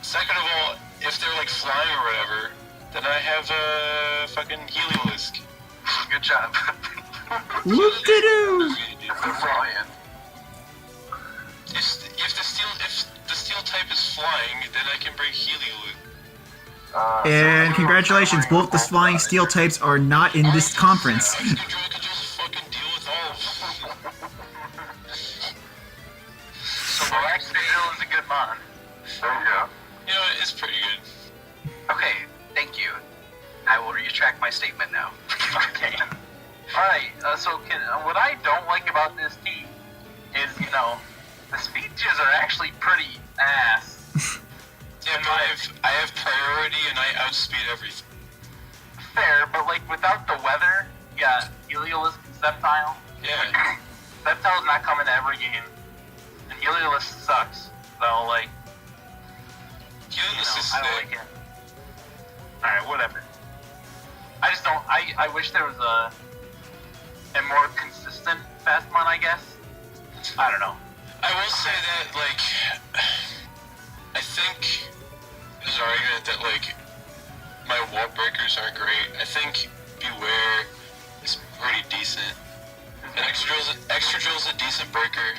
Second of all, if they're like flying or whatever, then I have a fucking Heliolisk. Good job. Whoop-de-doo! If they're flying. If the steel type is flying, then I can bring Heliolisk. And congratulations, both the flying steel types are not in this conference. Excadrill can just fucking deal with all of them. So Excadrill is a good mon. There you go. You know, it's pretty good. Okay, thank you. I will retract my statement now. Okay. Alright, what I don't like about this team is, the speeches are actually pretty ass. Yeah, but I have priority and I outspeed everything. Fair, but without the weather, you got Heliolisk and Sceptile. Yeah. Sceptile's not coming to every game. And Heliolisk sucks. So, Heliolisk is I don't sick. like it. Alright, whatever. I just don't, I wish there was a more consistent Fastmon, I guess. I don't know. I will say that, I think there's an argument that, my wall breakers aren't great. I think Beware is pretty decent. And Excadrill's a decent breaker.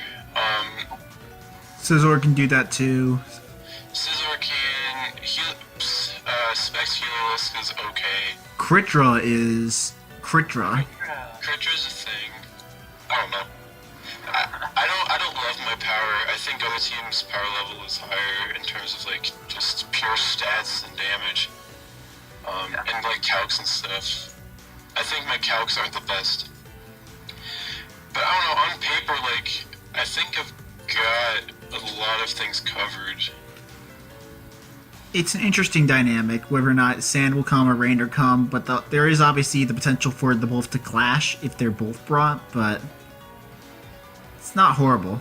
Scizor can do that too. Scizor can... Specs Heliolisk is okay. Critra is... Critra. Critra's a thing. I don't know. I don't love my power. I think other teams' power level is higher in terms of just pure stats and damage. And calcs and stuff. I think my calcs aren't the best. But I don't know, on paper, I think I've got a lot of things covered. It's an interesting dynamic, whether or not sand will come or rain will come, but there is obviously the potential for the both to clash if they're both brought, but It's not horrible.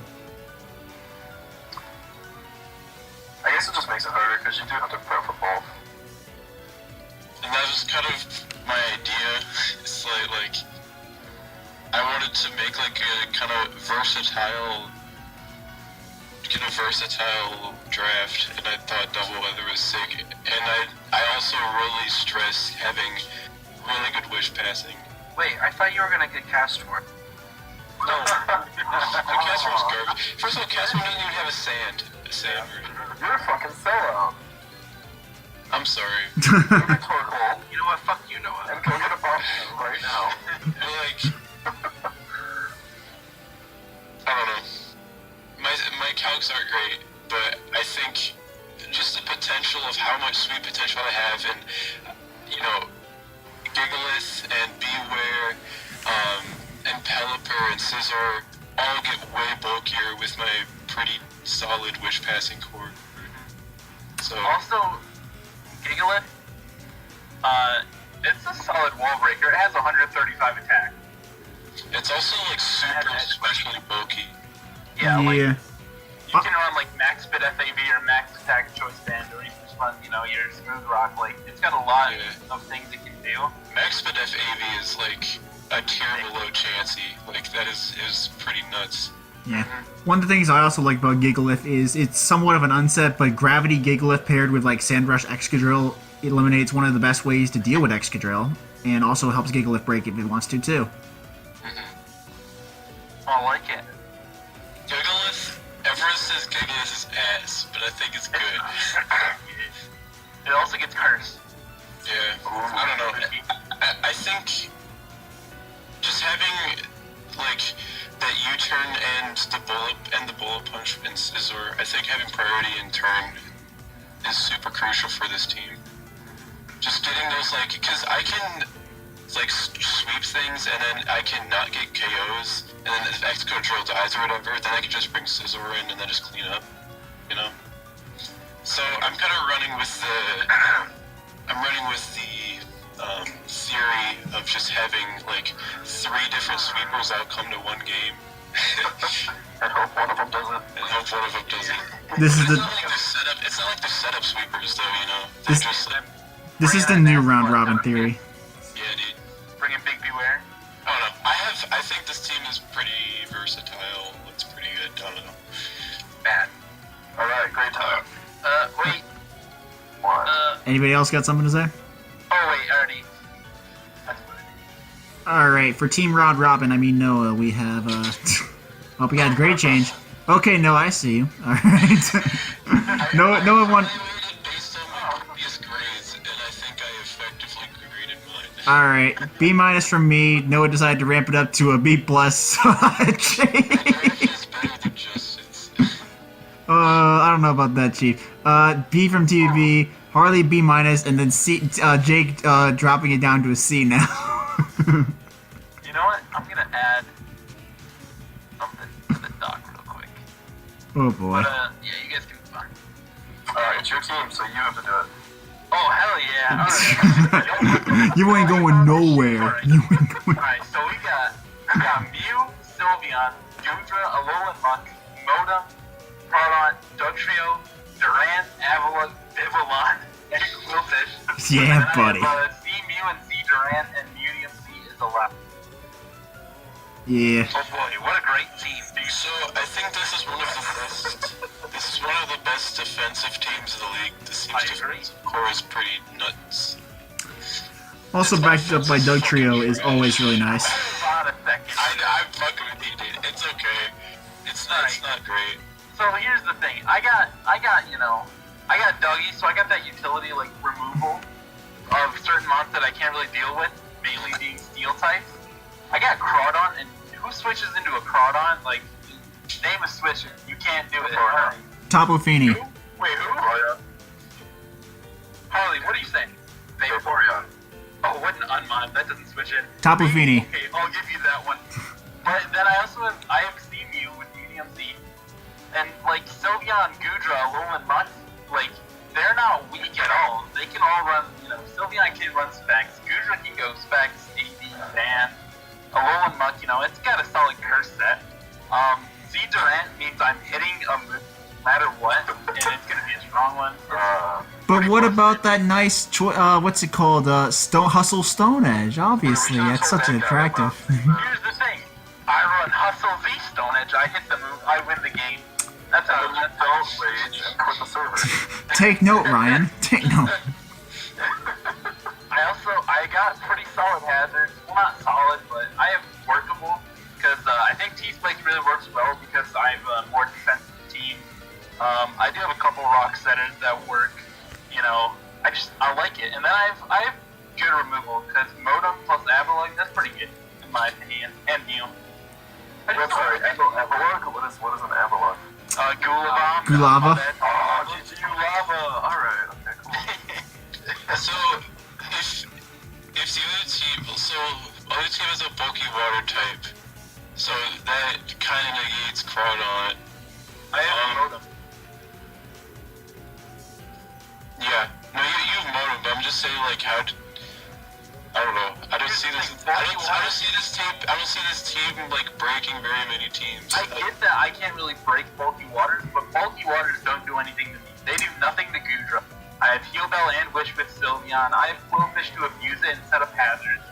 I guess it just makes it harder because you do have to prep for both. And that was kind of my idea. It's like I wanted to make like a kind of versatile draft, and I thought double weather was sick. And I also really stress having really good wish passing. Wait, I thought you were gonna get Castore. No, the Casper was garbage. First of all, Casper doesn't even have a sand version. You're a fucking sellout. I'm sorry. You're a Torkoal. You know what? Fuck you, Noah. And go get a bomb right now. And like, I don't know. My calcs aren't great, but I think just the potential of how much sweet potential I have, and you know, Gigalith and Beware, and Pelipper and Scizor all get way bulkier with my pretty solid wish passing core. So Also, Gigalith, it's a solid wall breaker. It has 135 attack. it's also like super especially bulky. Yeah, like Yeah. you can run like max bit FAV or max attack choice band, or even just run, you know, your smooth rock. Like it's got a lot of things it can do. Max Spit FAV is like a tier below Chansey. Like that is pretty nuts. Yeah. One of the things I also like about Gigalith is it's somewhat of an unset, but Gravity Gigalith paired with like Sandrush Excadrill eliminates one of the best ways to deal with Excadrill, and also helps Gigalith break if it wants to too. I like it. Gigalith, everyone says Gigalith is ass, but I think it's good. It also gets cursed. Yeah, I don't know. I think just having like that U-turn and the bullet punch in Scizor, I think having priority in turn is super crucial for this team. Just getting those like, because I can like sweep things and then I can not get KOs, and then if Excadrill dies or whatever, then I can just bring Scizor in and then just clean up, you know. So I'm kind of running with the theory of just having like 3 different sweepers all come to one game. And hope one of them does it. And hope one of them does it. This is It's the not like they're setup sweepers though, you know. They're This- just like, this is the new round robin theory. yeah, dude. Bring in Big Beware. I don't know. I think this team is pretty versatile. Looks pretty good. I don't know. Bad. Alright, great time. Wait. One. Anybody else got something to say? Oh wait, already. That's what it is. All right, for Team Rod Robin, I mean Noah, we have oh, we got great change. Okay, Noah, I see you. All right. Noah won. I evaluated based on my previous grades, and I think I effectively graded mine. All right, B- from me. Noah decided to ramp it up to a B+. So I changed. It's better than Justin's. I don't know about that, Chief. B from TVB, Harley B-, and then C. Jake dropping it down to a C now. You know what? I'm gonna add something to the doc real quick. Oh boy. But yeah, you guys can be fine. Alright, it's your team, so you have to do it. Oh hell yeah! Alright. You ain't going nowhere. Alright. You ain't going. Alright, so we got Mew, Sylveon, Gudra, Alolan Muck, Modem, Pardon, Dugtrio, Duran, Avalon, Vivillon, and Quilfish. Yeah, And then buddy. I have, C Mew and C Duran, and Medium C is allowed. Yeah. Oh boy, what a great team, dude. So I think this is one of the best. This is one of the best defensive teams in the league. This I team's agree. defensive core is pretty nuts. Also backed up by Doug Trio is always really nice. Hold on a second. I'm fucking with you, dude. It's okay. It's not great. So here's the thing. I got Dougie, so I got that utility like removal of certain mons that I can't really deal with, mainly being steel types. I got Crawdon, and who switches into a Crawdon? Like, name a switcher. You can't do it. Tapu Fini. Who? Wait, who? Harley, what are you saying? Vaporeon. Oh, what an unmod. That doesn't switch in. Tapu Fini. Okay, I'll give you that one. But then I also have Mew with Medium Z. And like Sylveon, Gudra, Alolan Muck, like they're not weak at all. They can all run, you know, Sylveon can run specs, Gudra can go specs, AD, Ban, Alolan Muck, you know, it's got a solid curse set. C Durant means I'm hitting a move no matter what, and it's gonna be a strong one. But what about that nice, what's it called, Hustle Stone Edge? Obviously, that's such an attractive. Here's the thing. I run Hustle V Stone Edge, I hit the move, I win the game. That's how it is. Don't rage and quit the server. Take note, Ryan. Take note. I got pretty solid hazards. Well, not solid, but I have workable, because I think T-Spikes really works well because I have a more defensive team. I do have a couple rock setters that work, you know, I like it. And then I have good removal, because Modem plus Avalon, that's pretty good, in my opinion, and Mew. What's Avalon? What is an Avalon? Gulava. Gulava. Oh, GG Gulava. Alright, okay, cool. So, if the other team has a bulky water type, so that kind of negates Crawdaunt. I have Modem. Yeah, no, you have Modem, but I'm just saying, like, I don't know. I don't see this team like breaking very many teams. I get that I can't really break bulky waters, but bulky waters don't do anything to me. They do nothing to Goodra. I have Heal Bell and Wish with Sylveon. I have Quillfish to abuse it and set up hazards.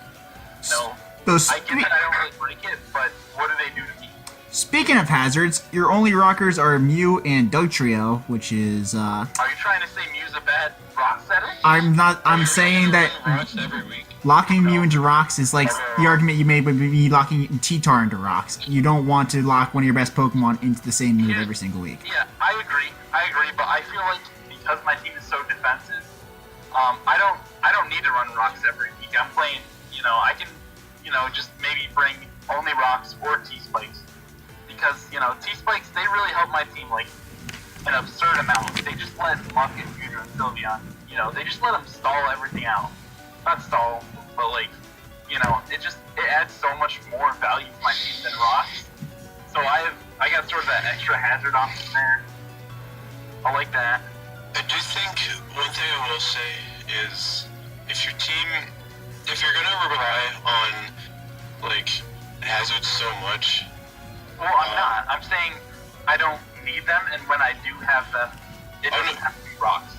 No, I get that I don't really break it, but what do they do to me? Speaking of hazards, your only rockers are Mew and Dugtrio, which is, Are you trying to say Mew's a bad rock setter? I'm saying that Every week. locking Mew into rocks is like the argument you made with me locking T-Tar into rocks. You don't want to lock one of your best Pokemon into the same move every single week. Yeah, I agree, but I feel like because my team is so defensive, I don't need to run rocks every week. I'm playing, I can, just maybe bring only rocks or T-Spikes. Because, T-Spikes, they really help my team, like, an absurd amount. They just let Muck and Gudra and Sylveon, they just let them stall everything out. Not stall, but, like, it adds so much more value to my team than rocks. So I got sort of that extra hazard option there. I like that. I do think one thing I will say is if you're gonna rely on, like, hazards so much. Well, I'm not. I'm saying I don't need them, and when I do have them, it doesn't have to be rocks.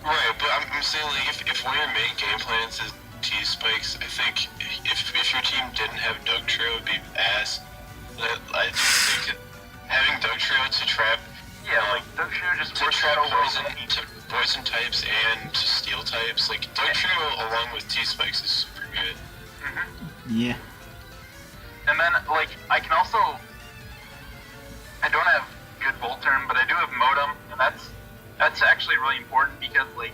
Right, but I'm saying, like, if one of your main game plans is T-Spikes, I think if your team didn't have Dugtrio, it would be ass. I think that having Dugtrio to trap... Yeah, like, Dugtrio just to trap poison types and steel types, like, Dugtrio along with T-Spikes is super good. Mm-hmm. Yeah. And then, like, I can also... I don't have good Volturn, but I do have Modem, and that's actually really important because, like,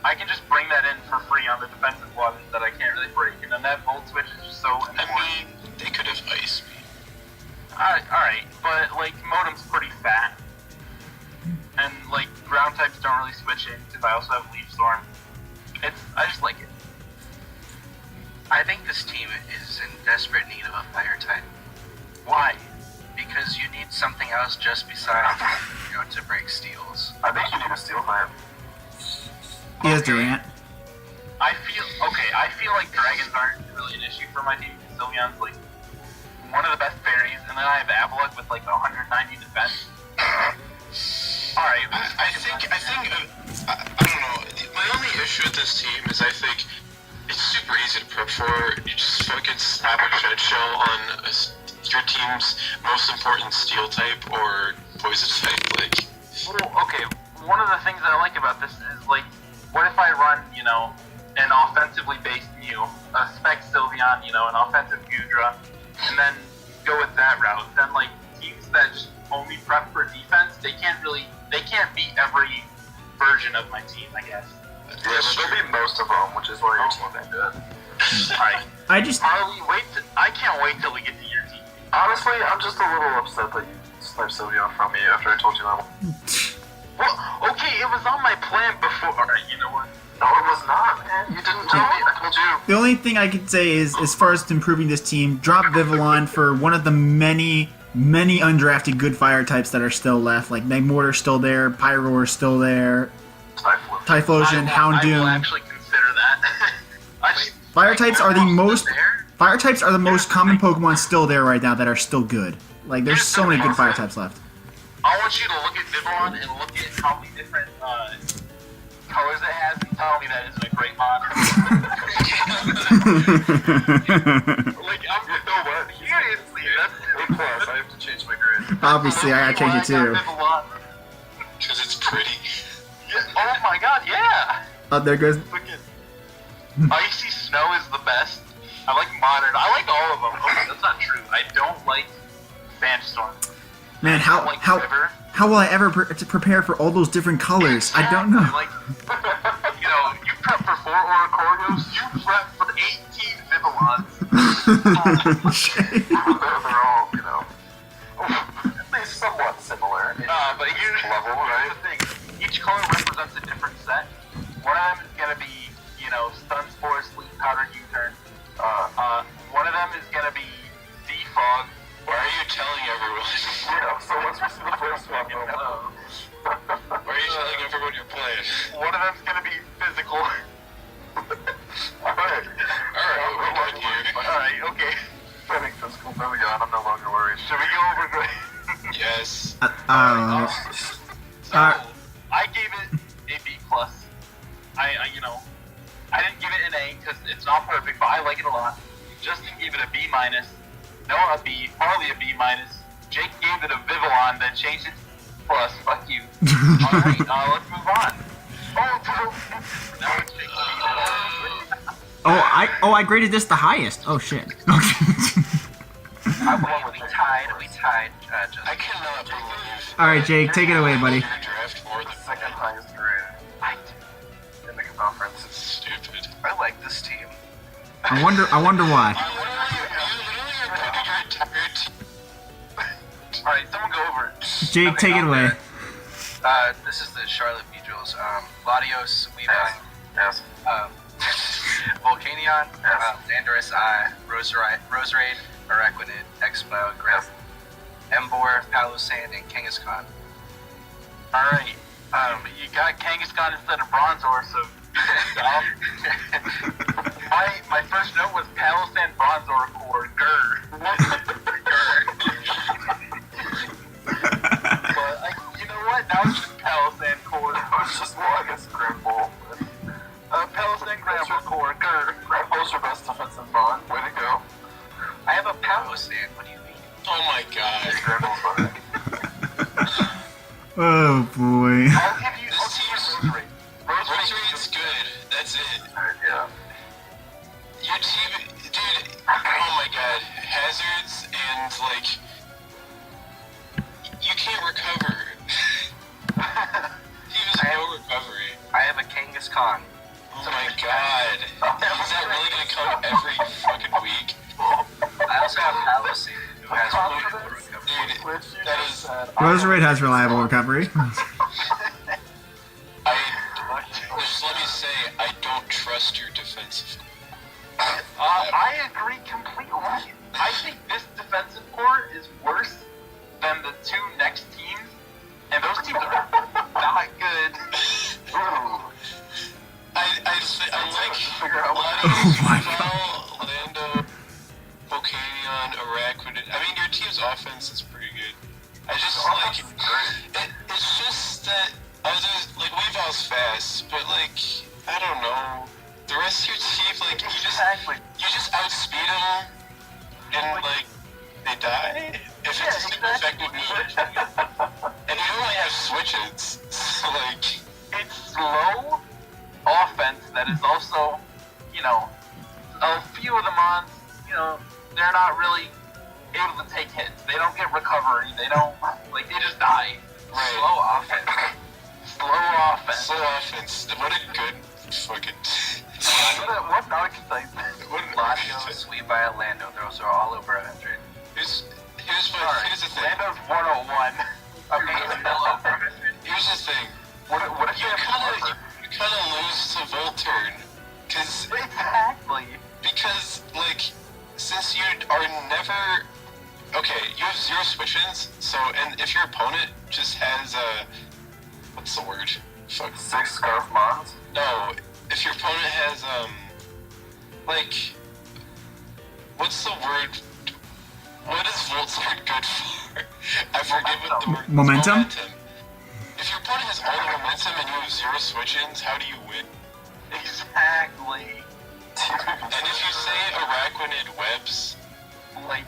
I can just bring that in for free on the defensive waters that I can't really break, and then that Volt Switch is just so important. I mean, they could have iced me. Alright, but, like, Modem's pretty fat. And, like, ground types don't really switch in, because I also have Leaf Storm. I just like it. I think this team is in desperate need of a fire type. Why? Because you need something else just besides, to break steals. I think you need a steel type. He has Durant. I feel like dragons aren't really an issue for my team. Sylveon's, like, one of the best fairies, and then I have Avalok with, like, 190 defense. Alright. I don't know. My only issue with this team is I think it's super easy to prep for. You just fucking slap a Shed Shell on your team's most important steel type or poison type, like... Well, okay, one of the things that I like about this is, like, what if I run, an offensively based Mew, a spec Sylveon, an offensive Gudra, and then go with that route? Then, like, teams that just only prep for defense, they can't beat every version of my team, I guess. Yeah, but they'll beat most of them, which is why your team ain't good. Alright. I can't wait till we get to your team. Honestly, I'm just a little upset that you sniped Sylveon from me after I told you that. Well, okay, it was on my plan before. Alright, you know what? No, it was not, man. You didn't tell me. I told you. The only thing I could say is, as far as improving this team, drop Vivillon for one of the many undrafted good fire types that are still left. Like, Magmortar's still there, Pyroar's still there, Typhlosion, Houndoom. I will actually consider that. Fire types are the most common Pokemon still there right now that are still good. Like, there's so many good fire types left. I want you to look at Vivillon and look at how many different colors it has and tell me that isn't a great mod. Like, I'm you know what? Seriously, that's A+. I have to change my grade. Obviously, I gotta change it too. Because it's pretty. Yeah, oh my god, yeah! Oh, there goes. Freaking Icy Snow is the best. I like Modern. I like all of them. Okay, that's not true. I don't like Sandstorm. Man, I don't like River. how will I ever prepare for all those different colors? I don't know. Like, you know, you prep for 4 Oracorgos, you prep for 18 Vivillons. They're all, you know, at least somewhat similar. But here's Level, right? the thing. Each color represents a different set. One of them is going to be, you know, Stun Spore, Sleep Powder, U-Turn. One of them is going to be Defog. Why are you telling everyone? Yeah, so once we see the first one, we'll know. Why are you telling everyone you're playing? One of them's going to be Physical. Alright. Alright, we're done here. Alright, okay. I think physical moving on, I'm no longer worried. Should we go over grade? Yes. So, I gave it a B+. I you know, I didn't give it an A because it's not perfect, but I like it a lot. Justin gave it a B-. Noah a B, Harley a B-. Jake gave it a Vivillon, then changed it to plus. Fuck you. Alright, let's move on. Now it's Jake's B. I graded this the highest. Oh shit. We tied, Justin. I cannot believe. All right, Jake, take it away, buddy. Your draft more than Second highest grade in the conference. That's stupid. I like this team. I wonder why. You literally are putting your entire team. Alright, someone go over it. Jake, take it away. This is the Charlotte Beedrills. Latios, Weavile, Yes. Volcanion, Landorus, Roserade, Araquanid, Expo, Gref, Embor, Palossand, and Kangaskhan. Alright, you got Kangaskhan instead of Bronzor, so my first note was Palossand Bronzor core, grr. But you know what? Now it's just Palossand core. It's just, well, I guess Grimble. Palossand Gramble core, grr. Grimble's your best defensive bond. Way to go. I have a Palossand. What do you mean? Oh my god. Grimble's better. Oh boy. I'll give you Roserade. Roserade's good. That's it. Yeah. Your team, dude. Oh my god. Hazards and like, you can't recover. He has no recovery. I have a Kangaskhan. Oh my god. Is that really gonna come every fucking week? I also have Palossand, who has really good recovery. Dude, that is. Roserade has reliable recovery. Just let me say, I don't trust your defensive. I agree completely. I think this defensive core is worse than the two next teams, and those teams are not good. Ooh. I like Oh my Latios, Lando, Volcanion, Araquanid. I mean, your team's offense is pretty good. I just like it's just that others like Weavile's fast, but like I don't know. The rest of your team, like you just outspeed them, and like they die. If it's a super effective move, and you only have switches, so like It's slow offense that is also, you know, a few of the mons, you know, they're not really able to take hits. They don't get recovery. They don't, like, they just die. Right. Slow offense. Slow offense. What a good fucking. What archetype? What an Latios, Weavile, Lando, those are all over 100. Here's the thing. Lando's 101. Okay, Here's the thing. what if You you have kind of lose to Volturn, Exactly. because like since you are never okay, you have 0 switch-ins. So and if your opponent just has what's the word? Fuck. 6 Scarf Mons? No, if your opponent has like what's the word? What is Volturn good for? forget what the word. Momentum? If your opponent has all the momentum and you have 0 switch-ins, how do you win? Exactly. And if you say Araquanid webs, Like,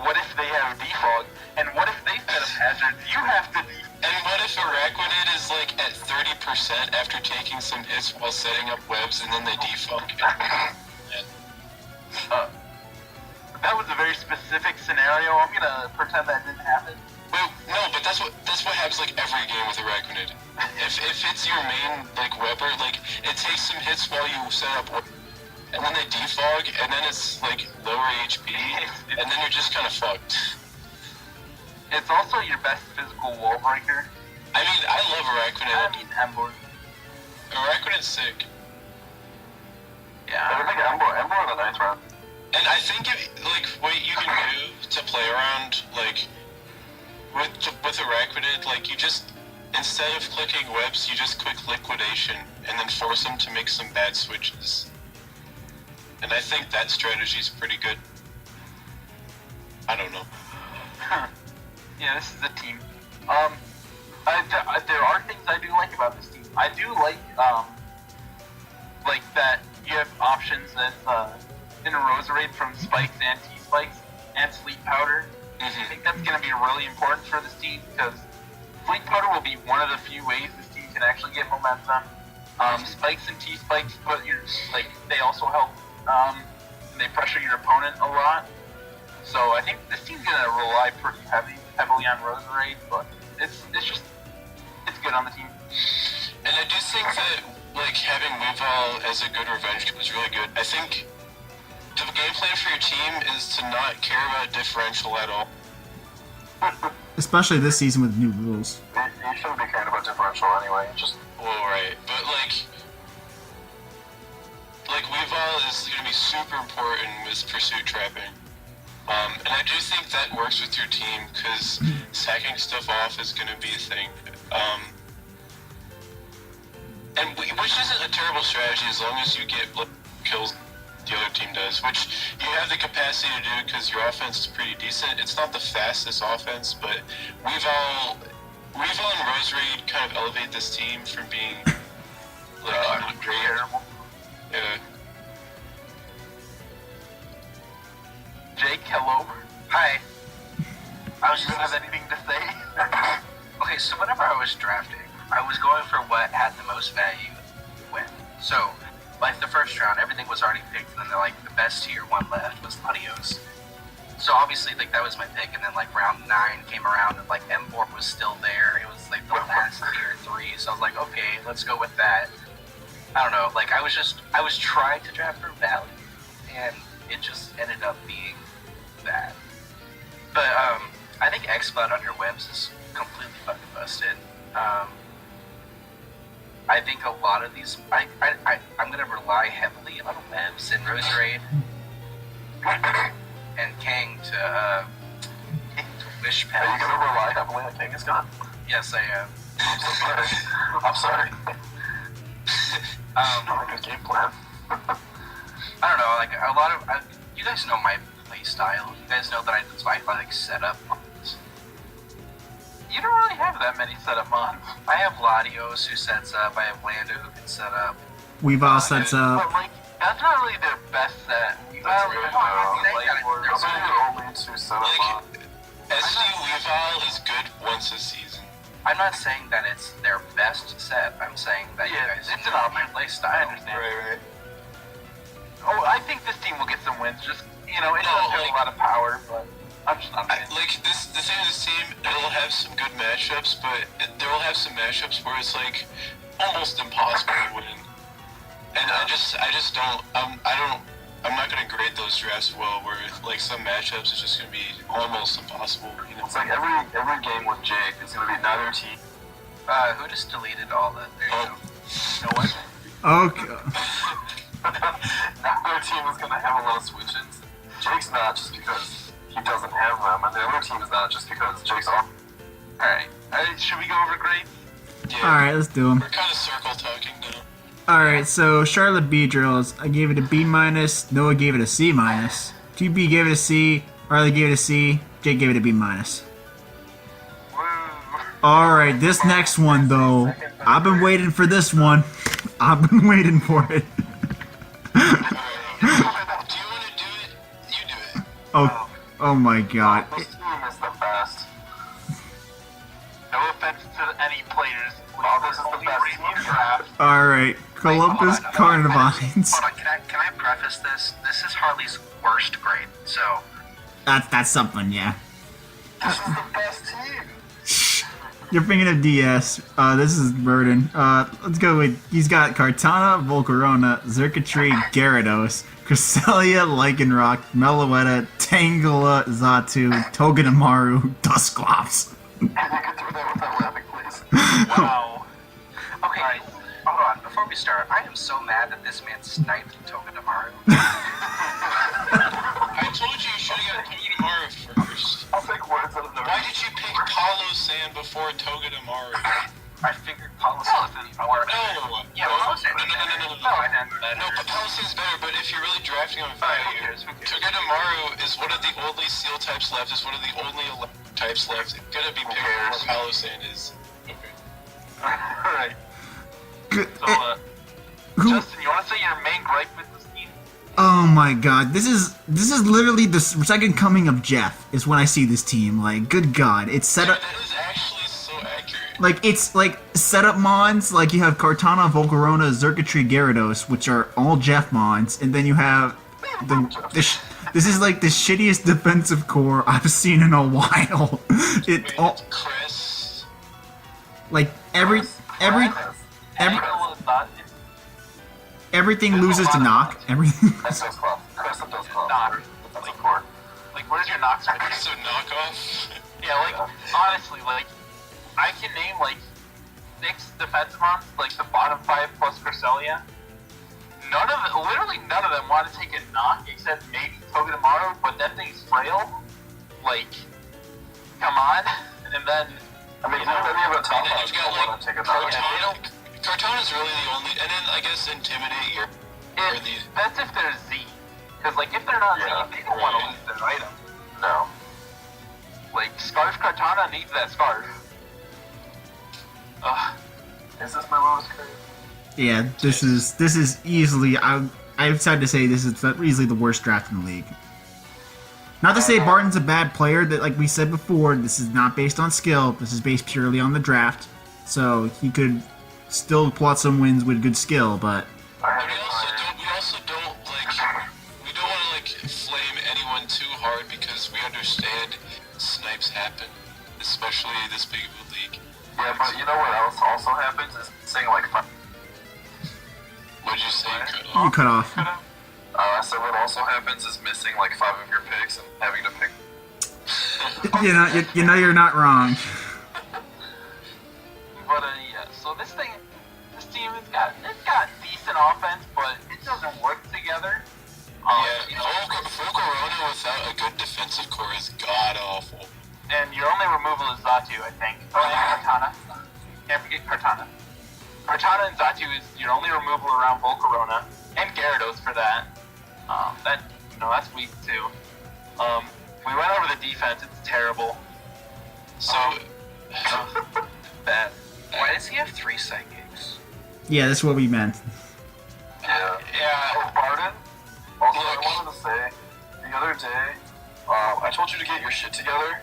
what if they have defog? And what if they set up hazards? You have to and what if Araquanid is like at 30% after taking some hits while setting up webs and then they defog? That was a very specific scenario. I'm gonna pretend that didn't happen. Well, no, but that's what happens like every game with Araquanid. If it's your main like webber, like it takes some hits while you set up and then they defog, and then it's like lower HP, and then you're just kind of fucked. It's also your best physical wall breaker. I mean, I love Araquanid. I mean, Embor. Araquanid's sick. Yeah. I think Embor in the 9th round. And I think like what you can do to play around like with Araquanid, like you just instead of clicking webs, you just click liquidation and then force them to make some bad switches. And I think that strategy is pretty good. I don't know. Yeah, this is a team. There are things I do like about this team. I do like that you have options that in a Roserade from spikes and T-spikes and sleep powder. I think that's going to be really important for this team because sleep powder will be one of the few ways this team can actually get momentum. Spikes and T-spikes, but they also help. They pressure your opponent a lot. So I think this team's going to rely pretty heavily on Roserade, but it's good on the team. And I do think that like having Weavile as a good revenge is really good. I think the game plan for your team is to not care about differential at all. Especially this season with new rules. You shouldn't be caring about differential anyway. Just Well, right, but like Weavile is going to be super important with pursuit trapping. And I do think that works with your team because sacking stuff off is going to be a thing. Which isn't a terrible strategy as long as you get kills the other team does, which you have the capacity to do because your offense is pretty decent. It's not the fastest offense, but Weavile and Roserade kind of elevate this team from being like Terrible. yeah. Jake, hello. Hi. I was just Have anything to say? okay. So whenever I was drafting, I was going for what had the most value win. So, like the first round, everything was already picked, and then like the best tier 1 left was Latios. So obviously, like that was my pick, and then like round 9 came around, and like Embor was still there. It was like the last tier 3, so I was like, okay, let's go with that. I don't know, like I was trying to draft for value, and it just ended up being that. But I think X-Cloud under webs is completely fucking busted. I think a lot of these, I'm gonna rely heavily on webs and Roserade and Kang to wish pass. are you gonna rely heavily on King is gone? Yes, I am. I'm so sorry. I'm sorry. Not a good game plan. I don't know, like a lot of you guys know my play style. You guys know that I like setup. You don't really have that many setup mons. I have Latios who sets up. I have Lando who can set up. Weavile sets up. But like, that's not really their best set. Those are only 2 setup on. SD Weavile is good once a season. I'm not saying that it's their best set. I'm saying that you guys it's know an my option. play style. I understand. Right. Oh, I think this team will get some wins. Just it No, doesn't have like- a lot of power, but I'm just not. The thing with this team, it'll have some good matchups, but there will have some matchups where it's like almost impossible to win. And I just don't. I'm not gonna grade those drafts well. Where like some matchups is just gonna be almost impossible. You know. It's like every game with Jake is gonna be neither team. Who just deleted all the? There you go. You know what? Okay. Neither team is gonna have a lot of switch-ins. Jake's not just because he doesn't have them, and the other team is not just because Jake's off. Alright, should we go over grades? Yeah. Alright, let's do them. We're kind of circle talking now. Alright, so Charlotte Beedrills, I gave it a B-, Noah gave it a C-, 2B gave it a C, Riley gave it a C, Jake gave it a B-. Alright, this next one, though. I've been waiting for this one. I've been waiting for it. Do you want to do it? You do it. Oh my god. This team is the best. No offense to any players. Oh, this is the best team draft. Alright, Columbus Carnivines. Hold on, can I preface this? This is Harley's worst grade, so... That's something, yeah. This is the best team. You're thinking of DS. This is Burden. Let's go with... He's got Kartana, Volcarona, Xurkitree, Gyarados, Cresselia, Lycanroc, Meloetta, Tangela, Xatu, Togedemaru, Dusclops. You can do that without laughing, please. Wow. Okay, hold on. Before we start, I am so mad that this man sniped Togedemaru. I told you should have got Togedemaru first. I'll take words out of the Why did you pick Palo San before Togedemaru? I figured Palo San's more... No. Yeah, Palo San's No, but Palo San's better, but if you're really drafting on value, Togedemaru is one of the only Seal types left, is one of the only electric types left. It's gonna be picked first. Palo San is... Alright. Good. So, Who? Justin, you want to say your main gripe with this team? Oh my god, this is literally the second coming of Jeff, is when I see this team. Like, good god, it's set up... That is actually so accurate. Like, it's like setup mons, like you have Kartana, Volcarona, Xurkitree, Gyarados, which are all Jeff mons, and then you have this is like the shittiest defensive core I've seen in a while. It all Chris. like everything loses to knock. Everything. That's those clubs. Chris and those clubs. That's a core. Like, what is your knock spec? So knockoff. Yeah, like, honestly, like, I can name, like, 6 defense mons, like, the bottom 5 plus Cresselia. Literally none of them want to take a knock, except maybe Togedemaru, but that thing's frail. Like, come on. And then, I mean, any of the top And then ones you've got, don't want to take a knockoff. Kartana's really the only, and then I guess Intimidate your... that's if they're Z. Because, like, if they're not Yeah, Z, they don't want to lose their item. No. Like, Scarf Kartana needs that Scarf. Ugh. Is this my lowest grade? Yeah, this is easily. I've decided to say this is easily the worst draft in the league. Not to say Barton's a bad player. That, like we said before, this is not based on skill. This is based purely on the draft. So he could still pull out some wins with good skill, but We also don't we don't want to like flame anyone too hard because we understand snipes happen, especially this big of a league. Yeah, but you know what else also happens is saying like five. What did you say? you cut off. So what also happens is missing like 5 of your picks and having to pick. You know you're not wrong. But yeah, so this team has got decent offense, but it doesn't work together. Volcarona without a good defensive core is god awful. And your only removal is Xatu, I think. Oh, yeah, Kartana. Can't forget Kartana. Kartana and Xatu is your only removal around Volcarona, and Gyarados for that. That's weak too. We went over the defense, it's terrible. So, Bad. Why does he have 3 psychics? Yeah, that's what we meant. Yeah. Oh, pardon? Also, I wanted to say, the other day, I told you to get your shit together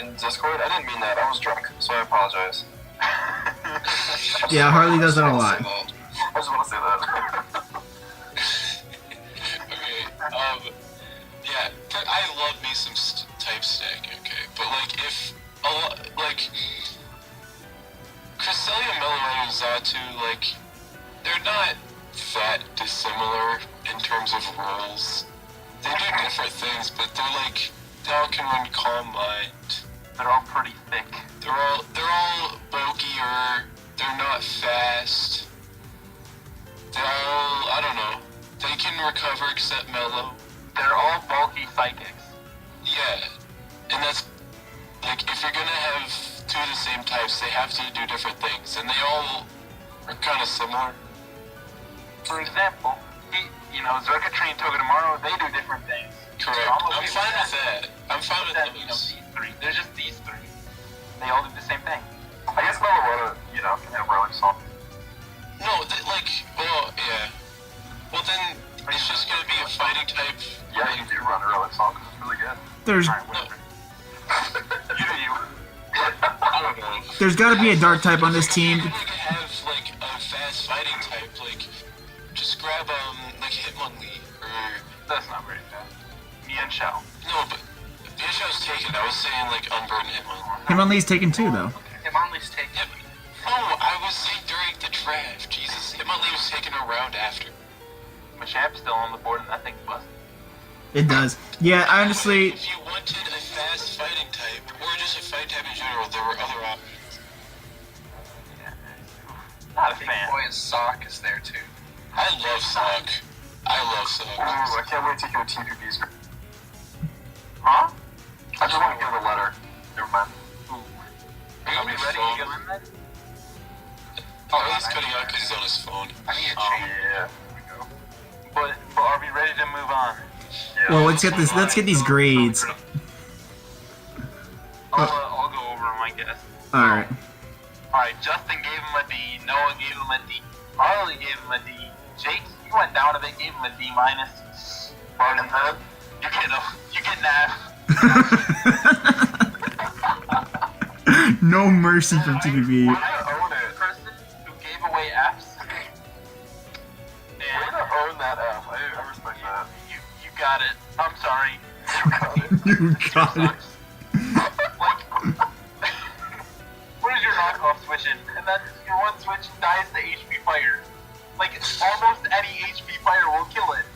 in Discord. I didn't mean that. I was drunk, so I apologize. Yeah, Harley does that a lot. I just want to say that. Okay, yeah, I love me some type stack, okay, but like if, Cresselia, Meloettas, and Xatu, like, they're not that dissimilar in terms of roles. They do different things, but they're like, they all can run Calm Mind. They're all pretty thick. They're all bulkier, they're not fast. They're all, I don't know, they can recover except Melo. They're all bulky psychics. Yeah, and that's, like, if you're gonna have 2 of the same types, they have to do different things, and they all are kind of similar. For example, Xurkitree and Togedemaru, they do different things. Correct. I'm fine with that. I'm fine with that. those. These 3. They're just these 3. They all do the same thing. thing. I guess Meloetta, you know, can have relic salt. No, well, yeah. Well, then it's just gonna be a fighting type. Yeah, you do run a relic salt because it's really good. There's No. You. I don't know. there's got to be a dark type on this team. If you have like a fast fighting type, like just grab like Hitmonlee or That's not very fast. Mian Shao. no, but Bishop's taken. I was saying like Unburden Hitmonlee. Hitmonlee's taken 2 though. Hitmonlee's taken. No, I was saying during the draft. Jesus, Hitmonlee was taken a round after. Machamp's still on the board, and that thing's busted. It does. Yeah, I honestly, If you wanted a fast fighting type or just a fighting type in general, there were other options. Not a Big fan. boy Sock is there too. I love Sock. I love Sock. Ooh, I can't wait to hear TPB's. Huh? I just want to give a letter. Never mind. Are we ready to go in then? Oh, he's cutting out because he's on his phone. I need a Oh, change. Yeah. But are we ready to move on? Yeah. well, let's get these grades. I'll go over them, I guess. All right. Alright, Justin gave him a D, Noah gave him a D, Harley gave him a D, Jake, you went down a bit, gave him a D minus. Bargain head. You get an F. No mercy from TPB. I own it. Person who gave away Fs. Way And to own that F. I respect that. you got it. I'm sorry. You got it. You got it. What is your knockoff switching? And then your one switch dies to HP fire. Like, almost any HP fire will kill it.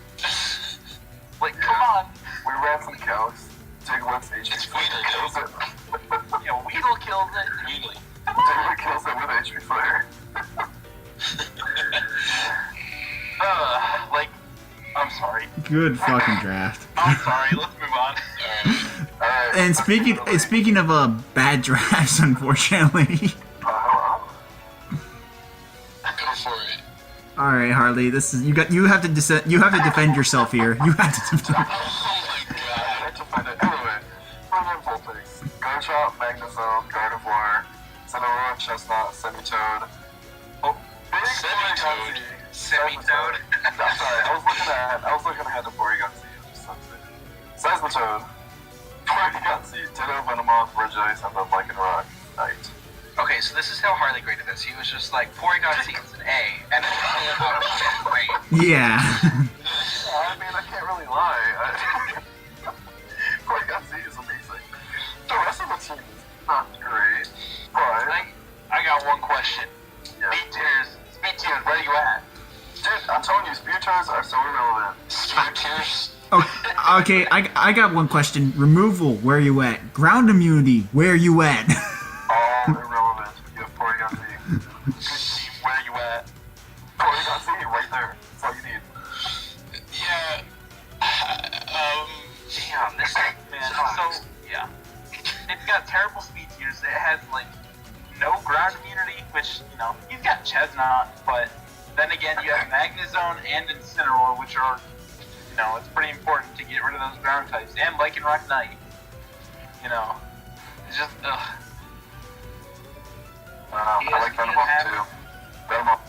Like, come on. We ran some counts. Tiglet's HP It's fire Weedle, kills it. You know, Weedle kills it. Really? Tiglet kills it with HP fire. Like, I'm sorry. Good fucking draft. I'm sorry. Let's move on. Alright. And speaking of bad drafts, unfortunately. Hello? Go for it. All right, Harley. You have to defend yourself here. You have to. Oh my god. I had to find it. Anyway, Birmingham Vulpix. Garchomp, Magnezone, Gardevoir, Cinnamon, Chestnut, Semitoad. Oh, big Semitoad. Semitoad. I'm sorry, I was looking ahead to Porygon-Z. Seismitoad, Porygon-Z, Ditto, Venomoth, Regice, and the Lycanroc Knight. Okay, so this is how Harley graded this. He was just like, Porygon-Z is an A, and it's great. Yeah. I mean, I can't really lie. Porygon-Z is amazing. The rest of the team is not great, but I got one question. yeah. Speed tiers, where are you at? Dude, I'm telling you, Spewters are so irrelevant. Specters. Okay. I got one question. Removal. Where you at? Ground immunity. Where you at? All irrelevant. You have Porygon-Z. Good team, where are you at? Porygon-Z, right there. That's all you need. Yeah. Damn, this Man, sucks. so, yeah. It's got terrible speed tiers. It has, like, no ground immunity, which, you know, he's got Chestnut, but then again, you have Magnezone and Incineroar, which are, you know, it's pretty important to get rid of those ground types. And Lycanroc Knight. You know, it's just, ugh. I like Venomoth too. Venomoth.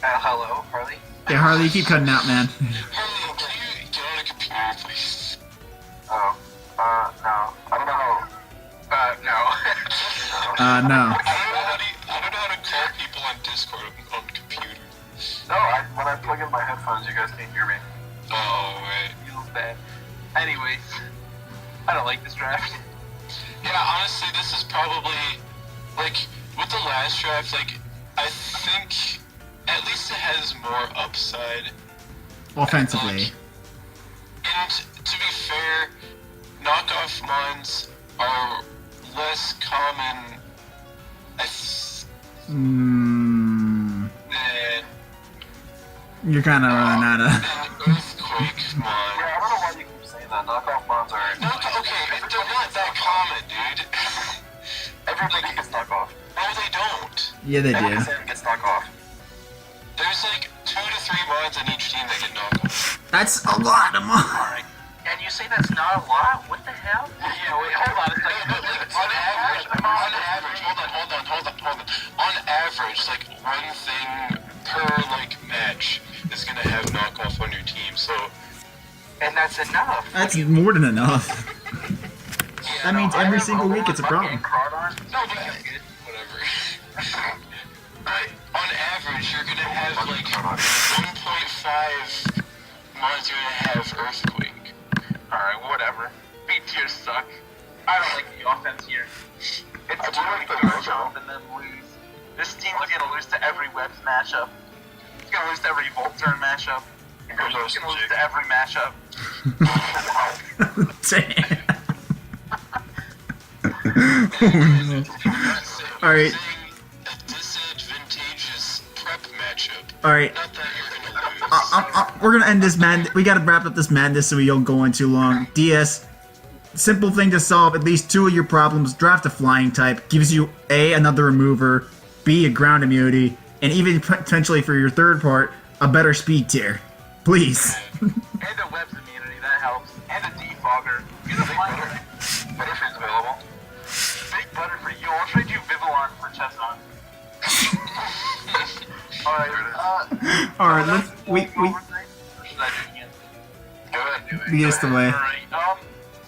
Hello, Harley? Yeah, Harley, you keep cutting out, man. Harley, can you get on a computer, please? Oh. No. I don't know how. No. No. I don't know how to call people on Discord on computer. No, when I plug in my headphones, you guys can't hear me. Oh, right. Feels bad. Anyways, I don't like this draft. Yeah, honestly, this is probably, like, with the last draft, like, I think at least it has more upside. Offensively. And to be fair, knockoff mons are less common. You're kind of running out of. An earthquake mon. Yeah, I don't know why you keep saying that. Knockoff mons are. Okay, they're not that common, dude. Everybody gets knockoff. No, they don't. Yeah, they do. Every gets knockoff. There's like 2 to 3 mons on each team that get knocked off. That's a lot of money. And you say that's not a lot? What the hell? Yeah, wait, hold on a second. But like on average, hold on. On average, like one thing per like match is gonna have knockoff on your team. So And that's enough. That's more than enough. Yeah, That means every single week it's a problem. no, but whatever. But on average, you're gonna have like 1.5 months. You're gonna have earthquake. Alright, whatever. B tiers suck. I don't like the offense here. It's like the really matchup. and then lose. This team is gonna lose to every Webs matchup. It's gonna lose to every Volt Turn matchup. It's gonna lose to every matchup. Damn. Oh, no. All right. A disadvantageous prep matchup. All right. Not that you're gonna lose. We're gonna end this we gotta wrap up this madness so we don't go on too long. DS, simple thing to solve at least two of your problems. Draft a flying type, gives you A, another remover, B, a ground immunity, and even potentially for your third part, a better speed tier. Please. And a Webs immunity, that helps. And a defogger. Get a flanker. Butterfree's available. Big butter for you. I'll trade you Vivillon for Chestnut. Alright, All right, let's we Or should I do it again? Go ahead, do it. we get the way. Alright,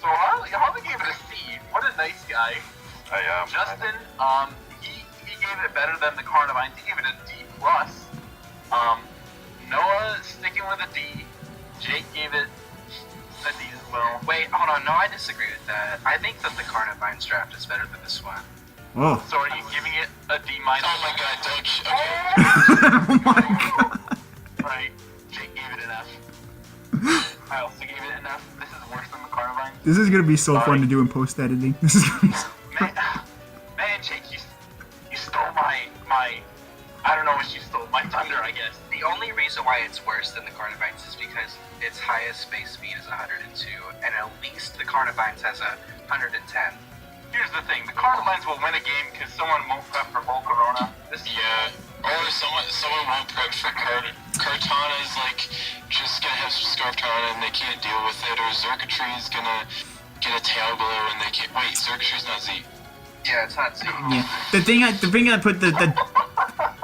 so Harley gave it a C. What a nice guy. Justin, he gave it better than the Carnivines. He gave it a D+. Noah sticking with a D. Jake gave it a D as well. Wait, hold on. No, I disagree with that. I think that the Carnivines draft is better than this one. Whoa. So are you giving it a D minus? Oh my god, don't you? Okay. Oh my god. Right. Jake gave it an F. I also gave it an F. This is worse than the Carnivines. This is gonna be so fun to do in post editing. This is gonna be so Man, Jake, you stole my I don't know what you stole. My thunder, I guess. The only reason why it's worse than the Carnivines is because its highest base speed is 102, and at least the Carnivines has a 110. Here's the thing: the Carnivines will win a game because someone won't prep for Volcarona. Yeah. Or someone won't prep for Cartana's like just gonna have some Scarftana and they can't deal with it, or Xurkatree's gonna get a tail glow and they can't. Wait, Xurkatree's not Z. Yeah, it's not Z. Yeah. The thing I put the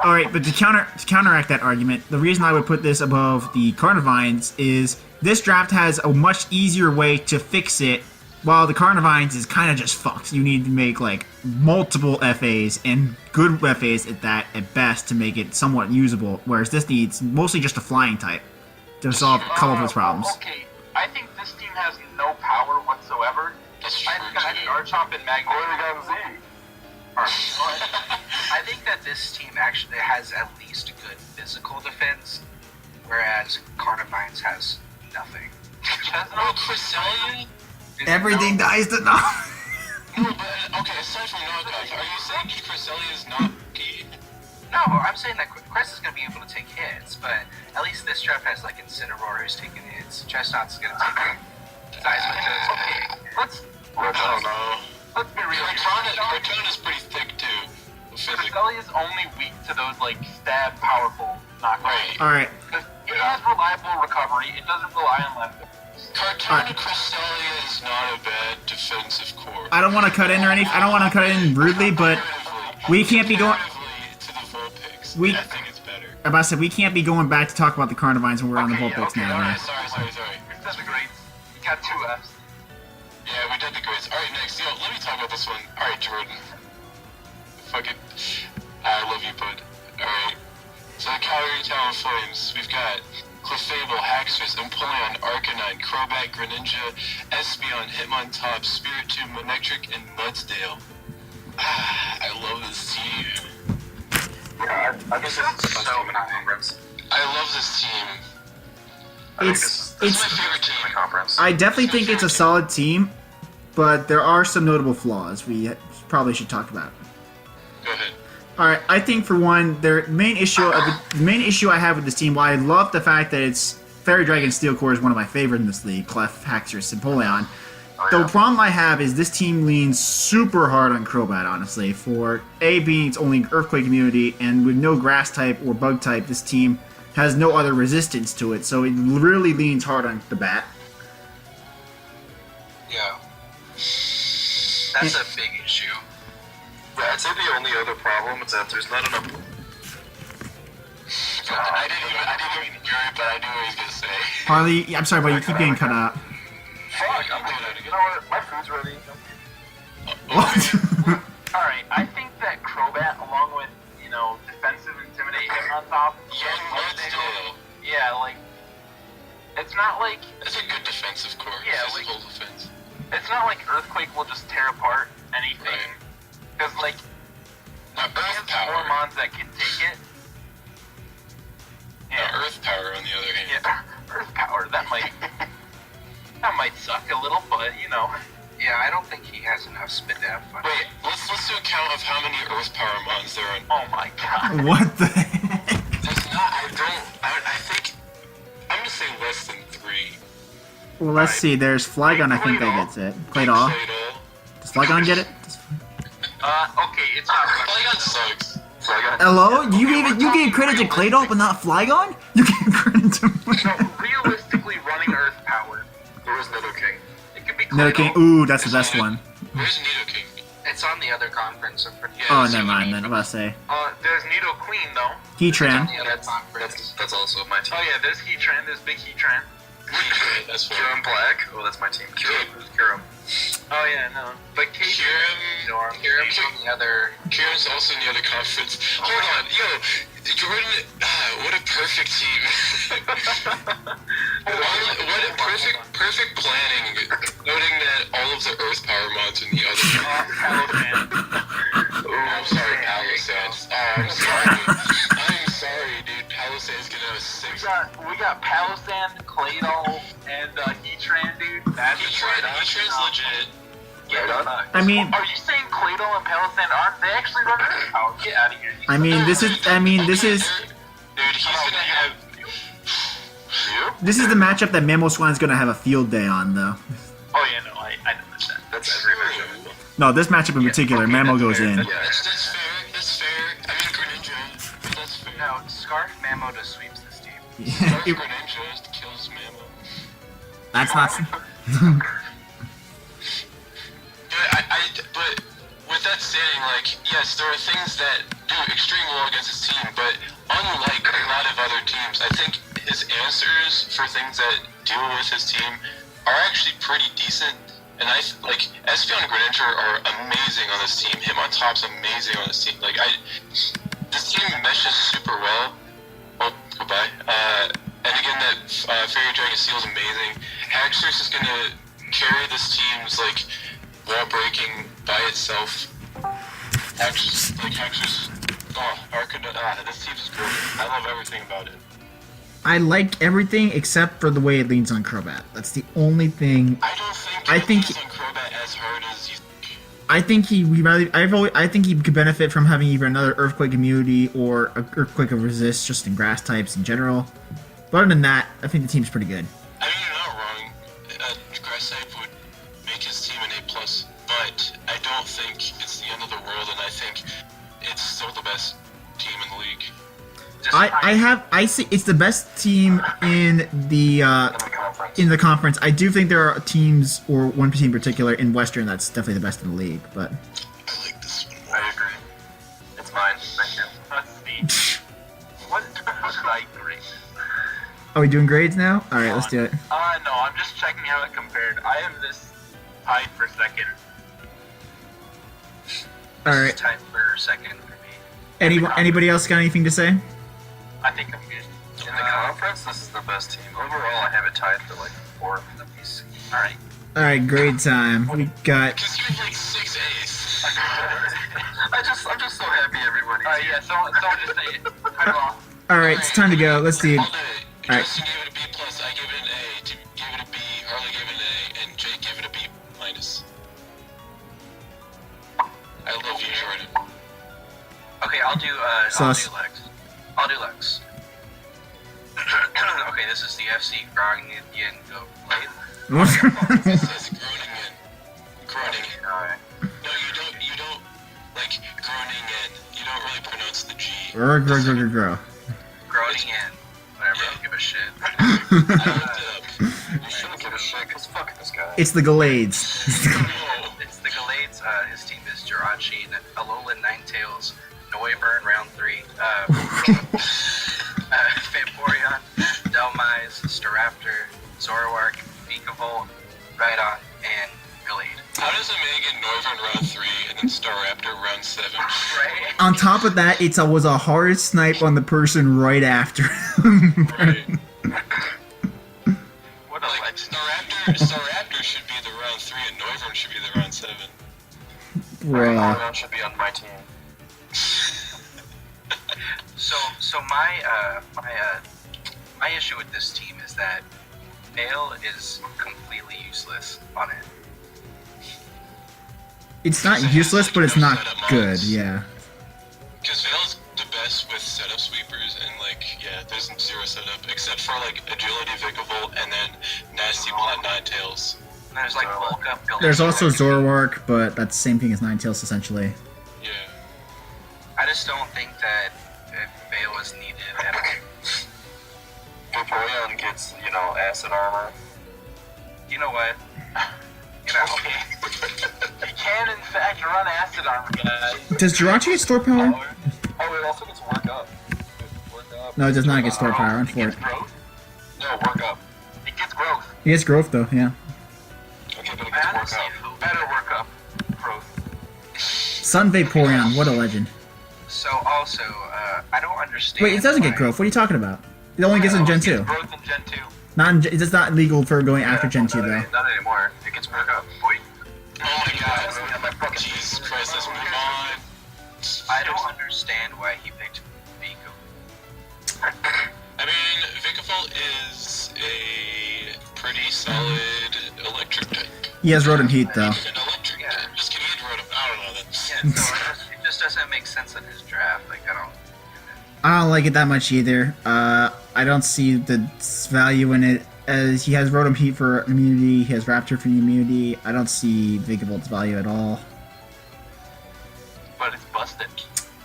all right, but to counteract that argument, the reason I would put this above the Carnivines is this draft has a much easier way to fix it, while the Carnivines is kind of just fucked. You need to make like multiple FAs and good FAs at that at best to make it somewhat usable, whereas this needs mostly just a flying type to solve a couple of its problems. Okay, I think this team has no power whatsoever. That's true. I think Garchomp and Magnet. Oregon Z. I think that this team actually has at least good physical defense, whereas Carnivines has nothing. Oh, Cresselia? Everything dies to no. No, but okay. Aside from knockoff, are you saying Cresselia is not key? No, I'm saying that Crest is going to be able to take hits, but at least this draft has like Incineroar who's taking hits. Chestnut's going to take Seismitoad's okay. I don't know. Let's be real. Cartana's pretty thick too. Physically. Cresselia is only weak to those like stab powerful knockouts. Right. All right. Because it has reliable recovery. It doesn't rely on left. Cartana Cresselia is not a bad defensive core. I don't want to cut in or anything. I don't want to cut in rudely, but we can't be going. To the Vulpix. We- I think it's better. About to say we can't be going back to talk about the Carnivines when we're on the Vulpix now. Alright, Man. sorry. We said the grades. You got 2 Fs. Yeah, we did the grades. Alright, next. Yo, let me talk about this one. Alright, Jordan. Fuck it. I love you, bud. Alright. So the Calgary Talonflames, we've got Clefable, Haxorus, Empoleon, Arcanine, Crobat, Greninja, Espeon, Hitmontop, Spiritomb, Manectric, and Mudsdale. I love this team. Yeah, I think this is so many conference. I love this team. I think It's This is my favorite team. the conference. I definitely think it's a solid team, but there are some notable flaws we probably should talk about. Go ahead. All right, I think for one, the main issue I have with this team, while I love the fact that it's Fairy Dragon Steel Core is one of my favorites in this league, Clef, Haxorus, and Empoleon. The problem I have is this team leans super hard on Crobat, honestly, for A, being its only Earthquake immunity, and with no Grass type or Bug type, this team has no other resistance to it, so it really leans hard on the bat. Yeah. That's a big issue. Yeah, I'd say the only other problem is that there's not enough. I didn't even hear it, but I knew what he was gonna say. Harley, I'm sorry, but you keep getting cut out. Fuck, I'm doing it. You know what? My food's ready. What? Alright, I think that Crobat, along with, defensive intimidation on top. Yeah, like, it's not like, That's a good defensive core. Yeah, physical defense. it's not like Earthquake will just tear apart anything. Right. Because, like, Now, he Earth has Power. more mons that can take it. Now, Earth Power, on the other hand. Yeah, Earth Power, that might suck a little, but, Yeah, I don't think he has enough spin to have fun. Wait, let's do a count of how many Earth Power mons there are. Oh my god. What the heck? There's not. I think. I'm gonna say less than 3. Well, let's see. There's Flygon, I think that gets it. Claydol. Does Flygon get it? Okay, it's not Flygon sucks. Hello? You gave credit to Claydol, but not Flygon? You gave credit to No, realistically, running Earth Power, There was Nidoking. it could be No, Claydol. King. Ooh, that's the best one. Where's Nidoking? It's on the other conference, I'm pretty Oh, it's never the mind other then. I'm about to say. There's Nido Queen, though. Heatran. the other conference. That's also my team. Oh yeah, there's Heatran, there's Big Heatran. That's what. Kyurem Black. Oh, that's my team. Kyurem. Oh yeah, no. But Kate, Kieran's on the other. Kieran's also in the other conference. Hold on, yo, Jordan, what a perfect team. what a perfect planning, noting that all of the Earth Power mods in the other Oh, I'm sorry, Palisand. Oh, I'm sorry, dude. Palisand's gonna have a 6. we got Palisand, Claydol, and Heatran, dude. That's Heatran's legit. Yeah, I mean, are you saying Claydol and Palisand aren't? They actually run Earth Power. Get out of here. I mean, this is. Dude, he's gonna have. This is the matchup that Mamoswan's gonna have a field day on, though. Oh yeah, no, I noticed that. That's every matchup. No, this matchup in particular, Mamo goes in. That's fair. That's fair. I mean, Greninja. That's fair. No, Scarf Mamo just sweeps this team. Greninja kills Mammo. That's not. But with that saying, like, yes, there are things that do extremely well against his team, but unlike a lot of other teams, I think his answers for things that deal with his team are actually pretty decent. And Espeon and Greninja are amazing on this team. Him on top's amazing on this team. This team meshes super well. Oh, goodbye. And again, that Fairy Dragon Seal is amazing. Haxorus is gonna carry this team's wall breaking by itself. Haxorus. Oh, Arcanine. This team's is great. I love everything about it. I like everything except for the way it leans on Crobat. That's the only thing. I think he's on Crobat as hard as you think. I think he could benefit from having either another Earthquake immunity or a Earthquake of resist just in grass types in general. But other than that, I think the team's pretty good. I mean, you're not wrong. Grass type would make his team an A+, but I don't think it's the end of the world, and I think it's still the best team in the league. I see it's the best team in the conference. I do think there are teams, or one team in particular in Western, that's definitely the best in the league. But I like this one. I agree. It's mine. Thank you. Let's see. What did I grade? are we doing grades now? All right, let's do it. No, I'm just checking how it compared. I have this tied for second. All This right. is tied for second for me. Anybody else got anything to say? I think I'm good. In the conference, this is the best team. Overall, I have it tied for 4th in the PC. Alright. All right, grade time. We got. Because you have 6 A's. I'm just so happy everybody's Alright, yeah, someone just say it. Cut it off. All right, it's time to go. Let's see. I'll do it. Alright. Justin gave it a B+, I gave it an A, Tim gave it a B, Harley gave it an A, and Jake gave it a B-. I love you, Jordan. Okay, I'll do Sus. Lex. I'll do Lex. Okay, this is the FC Groningen Gallades. This is Groningen. Alright. No, you don't, Groningen. You don't really pronounce the G. Grow. Groningen. Whatever, I don't give a shit. I looked it up. You shouldn't give a shit, because fuck this guy. It's the Gallades. It's the Gallades. His team is Jirachi, Alolan Ninetales, Noivern round 3, Vaporeon, Delmise, Staraptor, Zoroark, Vikavolt, Rhydon, and Gallade. How does Omega Noivern round 3 and then Staraptor round 7? Right? On top of that, it was a hard snipe on the person right after. Right. What a Like, legend. Staraptor should be the round 3 and Noivern should be the round 7. Bruh. Everyone should be on my team. So my issue with this team is that Veil is completely useless on it. It's not useless, but it's not good. Yeah. Because Veil's the best with setup sweepers, and like, yeah, there's zero setup except for like agility Vikavolt and then nasty blonde Ninetales. And there's like bulk up. Gallade. There's also Zoroark, but that's the same thing as Ninetales essentially. Yeah. I just don't think that Veil is needed at all. Vaporeon gets, acid armor. You know what? He can, in fact, run acid armor, guys. Does Jirachi get store power? Oh, it also gets work up. Work up. No, it does not get store power. It gets Unfortunately, growth. No, work up. It gets growth. he gets growth though. Yeah. Okay, but it I gets work honestly up. better work up growth. Sun Vaporeon, what a legend. So also, I don't understand. Wait, it doesn't get why- growth. What are you talking about? It only gets in Gen It gets 2. growth in Gen 2. Not in, it's not legal for going after Gen 2 though. Not anymore. It gets work up. Boy. Oh my god. Jesus Christ, let's move on. I don't understand why he picked Vico. I mean, Vikavolt is a pretty solid electric type. He has Rotom Heat though. An electric Yeah. type. Just kidding, he had Rotom. I don't know. That's... Yeah, so it just doesn't make sense in his draft. Like, I don't like it that much either. I don't see the value in it, as he has Rotom Heat for immunity, he has Raptor for immunity. I don't see Vigavolt's value at all. But it's busted.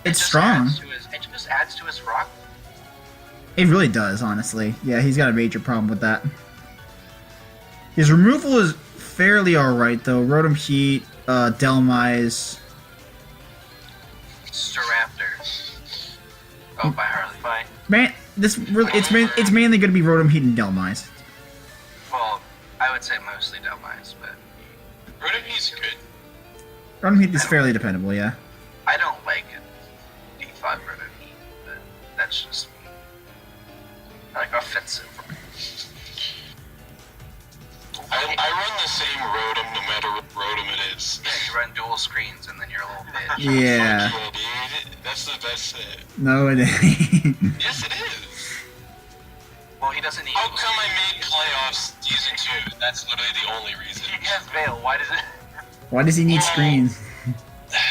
It's strong. It just adds to his rock. It really does, honestly. Yeah, he's got a major problem with that. His removal is fairly alright, though. Rotom Heat, Delmise. Staraptor. Oh, by Harley. Fine. Man, it's mainly going to be Rotom Heat and Delmise. Well, I would say mostly Delmise, but Rotom Heat's good. Rotom Heat is fairly dependable, yeah. I don't like D5 Rotom Heat, but that's just me. I like offensive. I run the same Rotom no matter what Rotom it is. Yeah, you run dual screens and then you're a little bitch. Yeah. Fuck yeah, dude. That's the best set. No, it ain't. Yes, it is. Well, he doesn't need. How come I made playoffs season 2? That's literally the only reason. He has Veil. Why does it? Why does he need screens?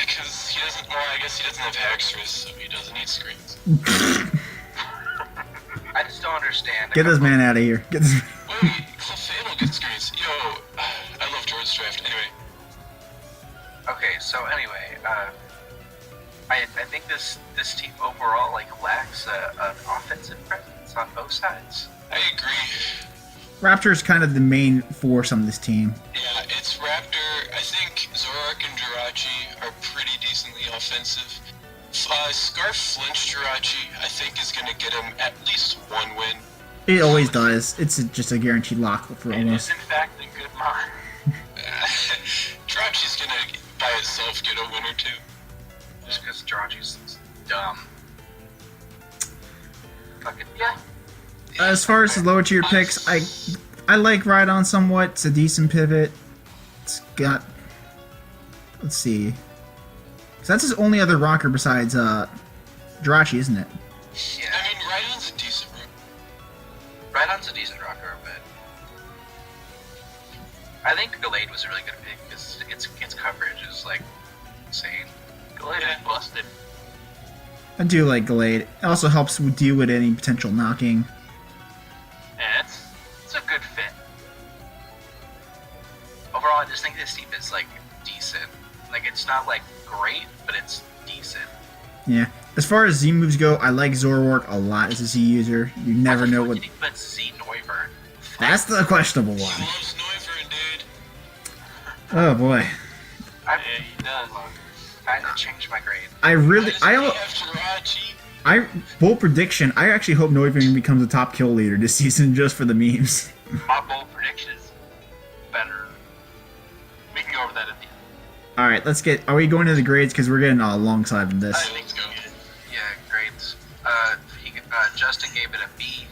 Because he doesn't. Well, I guess he doesn't have Hextras, so he doesn't need screens. I just don't understand. Get this man out of here. Get this. Wait, Clefable gets screens. Yo, I love Jordan's draft. Anyway, Okay, so anyway, I think this team overall lacks an offensive presence on both sides. I agree. Raptor is kind of the main force on this team. Yeah, it's Raptor. I think Zoroark and Jirachi are pretty decently offensive. Scarf Flinch Jirachi, I think, is going to get him at least one win. It always does. It's just a guaranteed lock for It is, almost. in fact, a good mod. Jirachi's going to, by itself, get a win or two. Just because Jirachi's dumb. Fucking Yeah. As far as the lower tier picks, I like Rhydon somewhat. It's a decent pivot. It's got. Let's see. So that's his only other rocker besides Jirachi, isn't it? Yeah, I mean, Rhydon's a decent rook. Rhydon's a decent rocker, but I think Gallade was a really good pick because its coverage is insane. Gallade is busted. I do like Gallade. It also helps deal with any potential knocking. Yeah, it's a good fit. Overall, I just think this team is decent. It's not great, but it's decent. Yeah. As far as Z moves go, I like Zoroark a lot as a Z user. You never know what. But Z Noivern. That's the questionable He one. loves Noivern, dude. Oh boy. I he does. had to change my grade. Bold prediction. I actually hope Neumann becomes a top kill leader this season just for the memes. My bold prediction is better. We can go over that at the end. All right, let's get. Are we going to the grades? Because we're getting alongside of this. I think so. Yeah, grades. Justin gave it a B.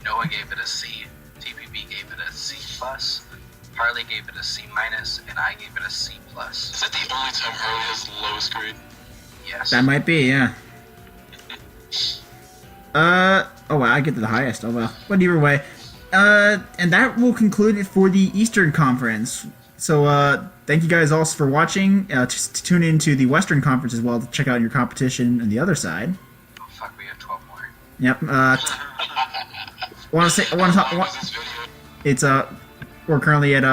Noah gave it a C. TPB gave it a C plus. Harley gave it a C minus, and I gave it a C plus. Is that the only time Harley has the lowest grade? Yes. That might be, yeah. Oh wow, I get to the highest. Oh well. But either way, and that will conclude it for the Eastern Conference. So thank you guys all for watching. Just tune into the Western Conference as well to check out your competition on the other side. Oh fuck, we have 12 more. Yep. Want to say? How long was this video? It's we're currently at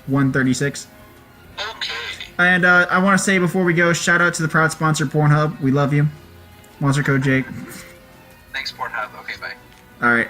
136. Okay. And I want to say before we go, shout out to the proud sponsor Pornhub. We love you. Monster code Jake. Thanks, Pornhub. Okay, bye. All right.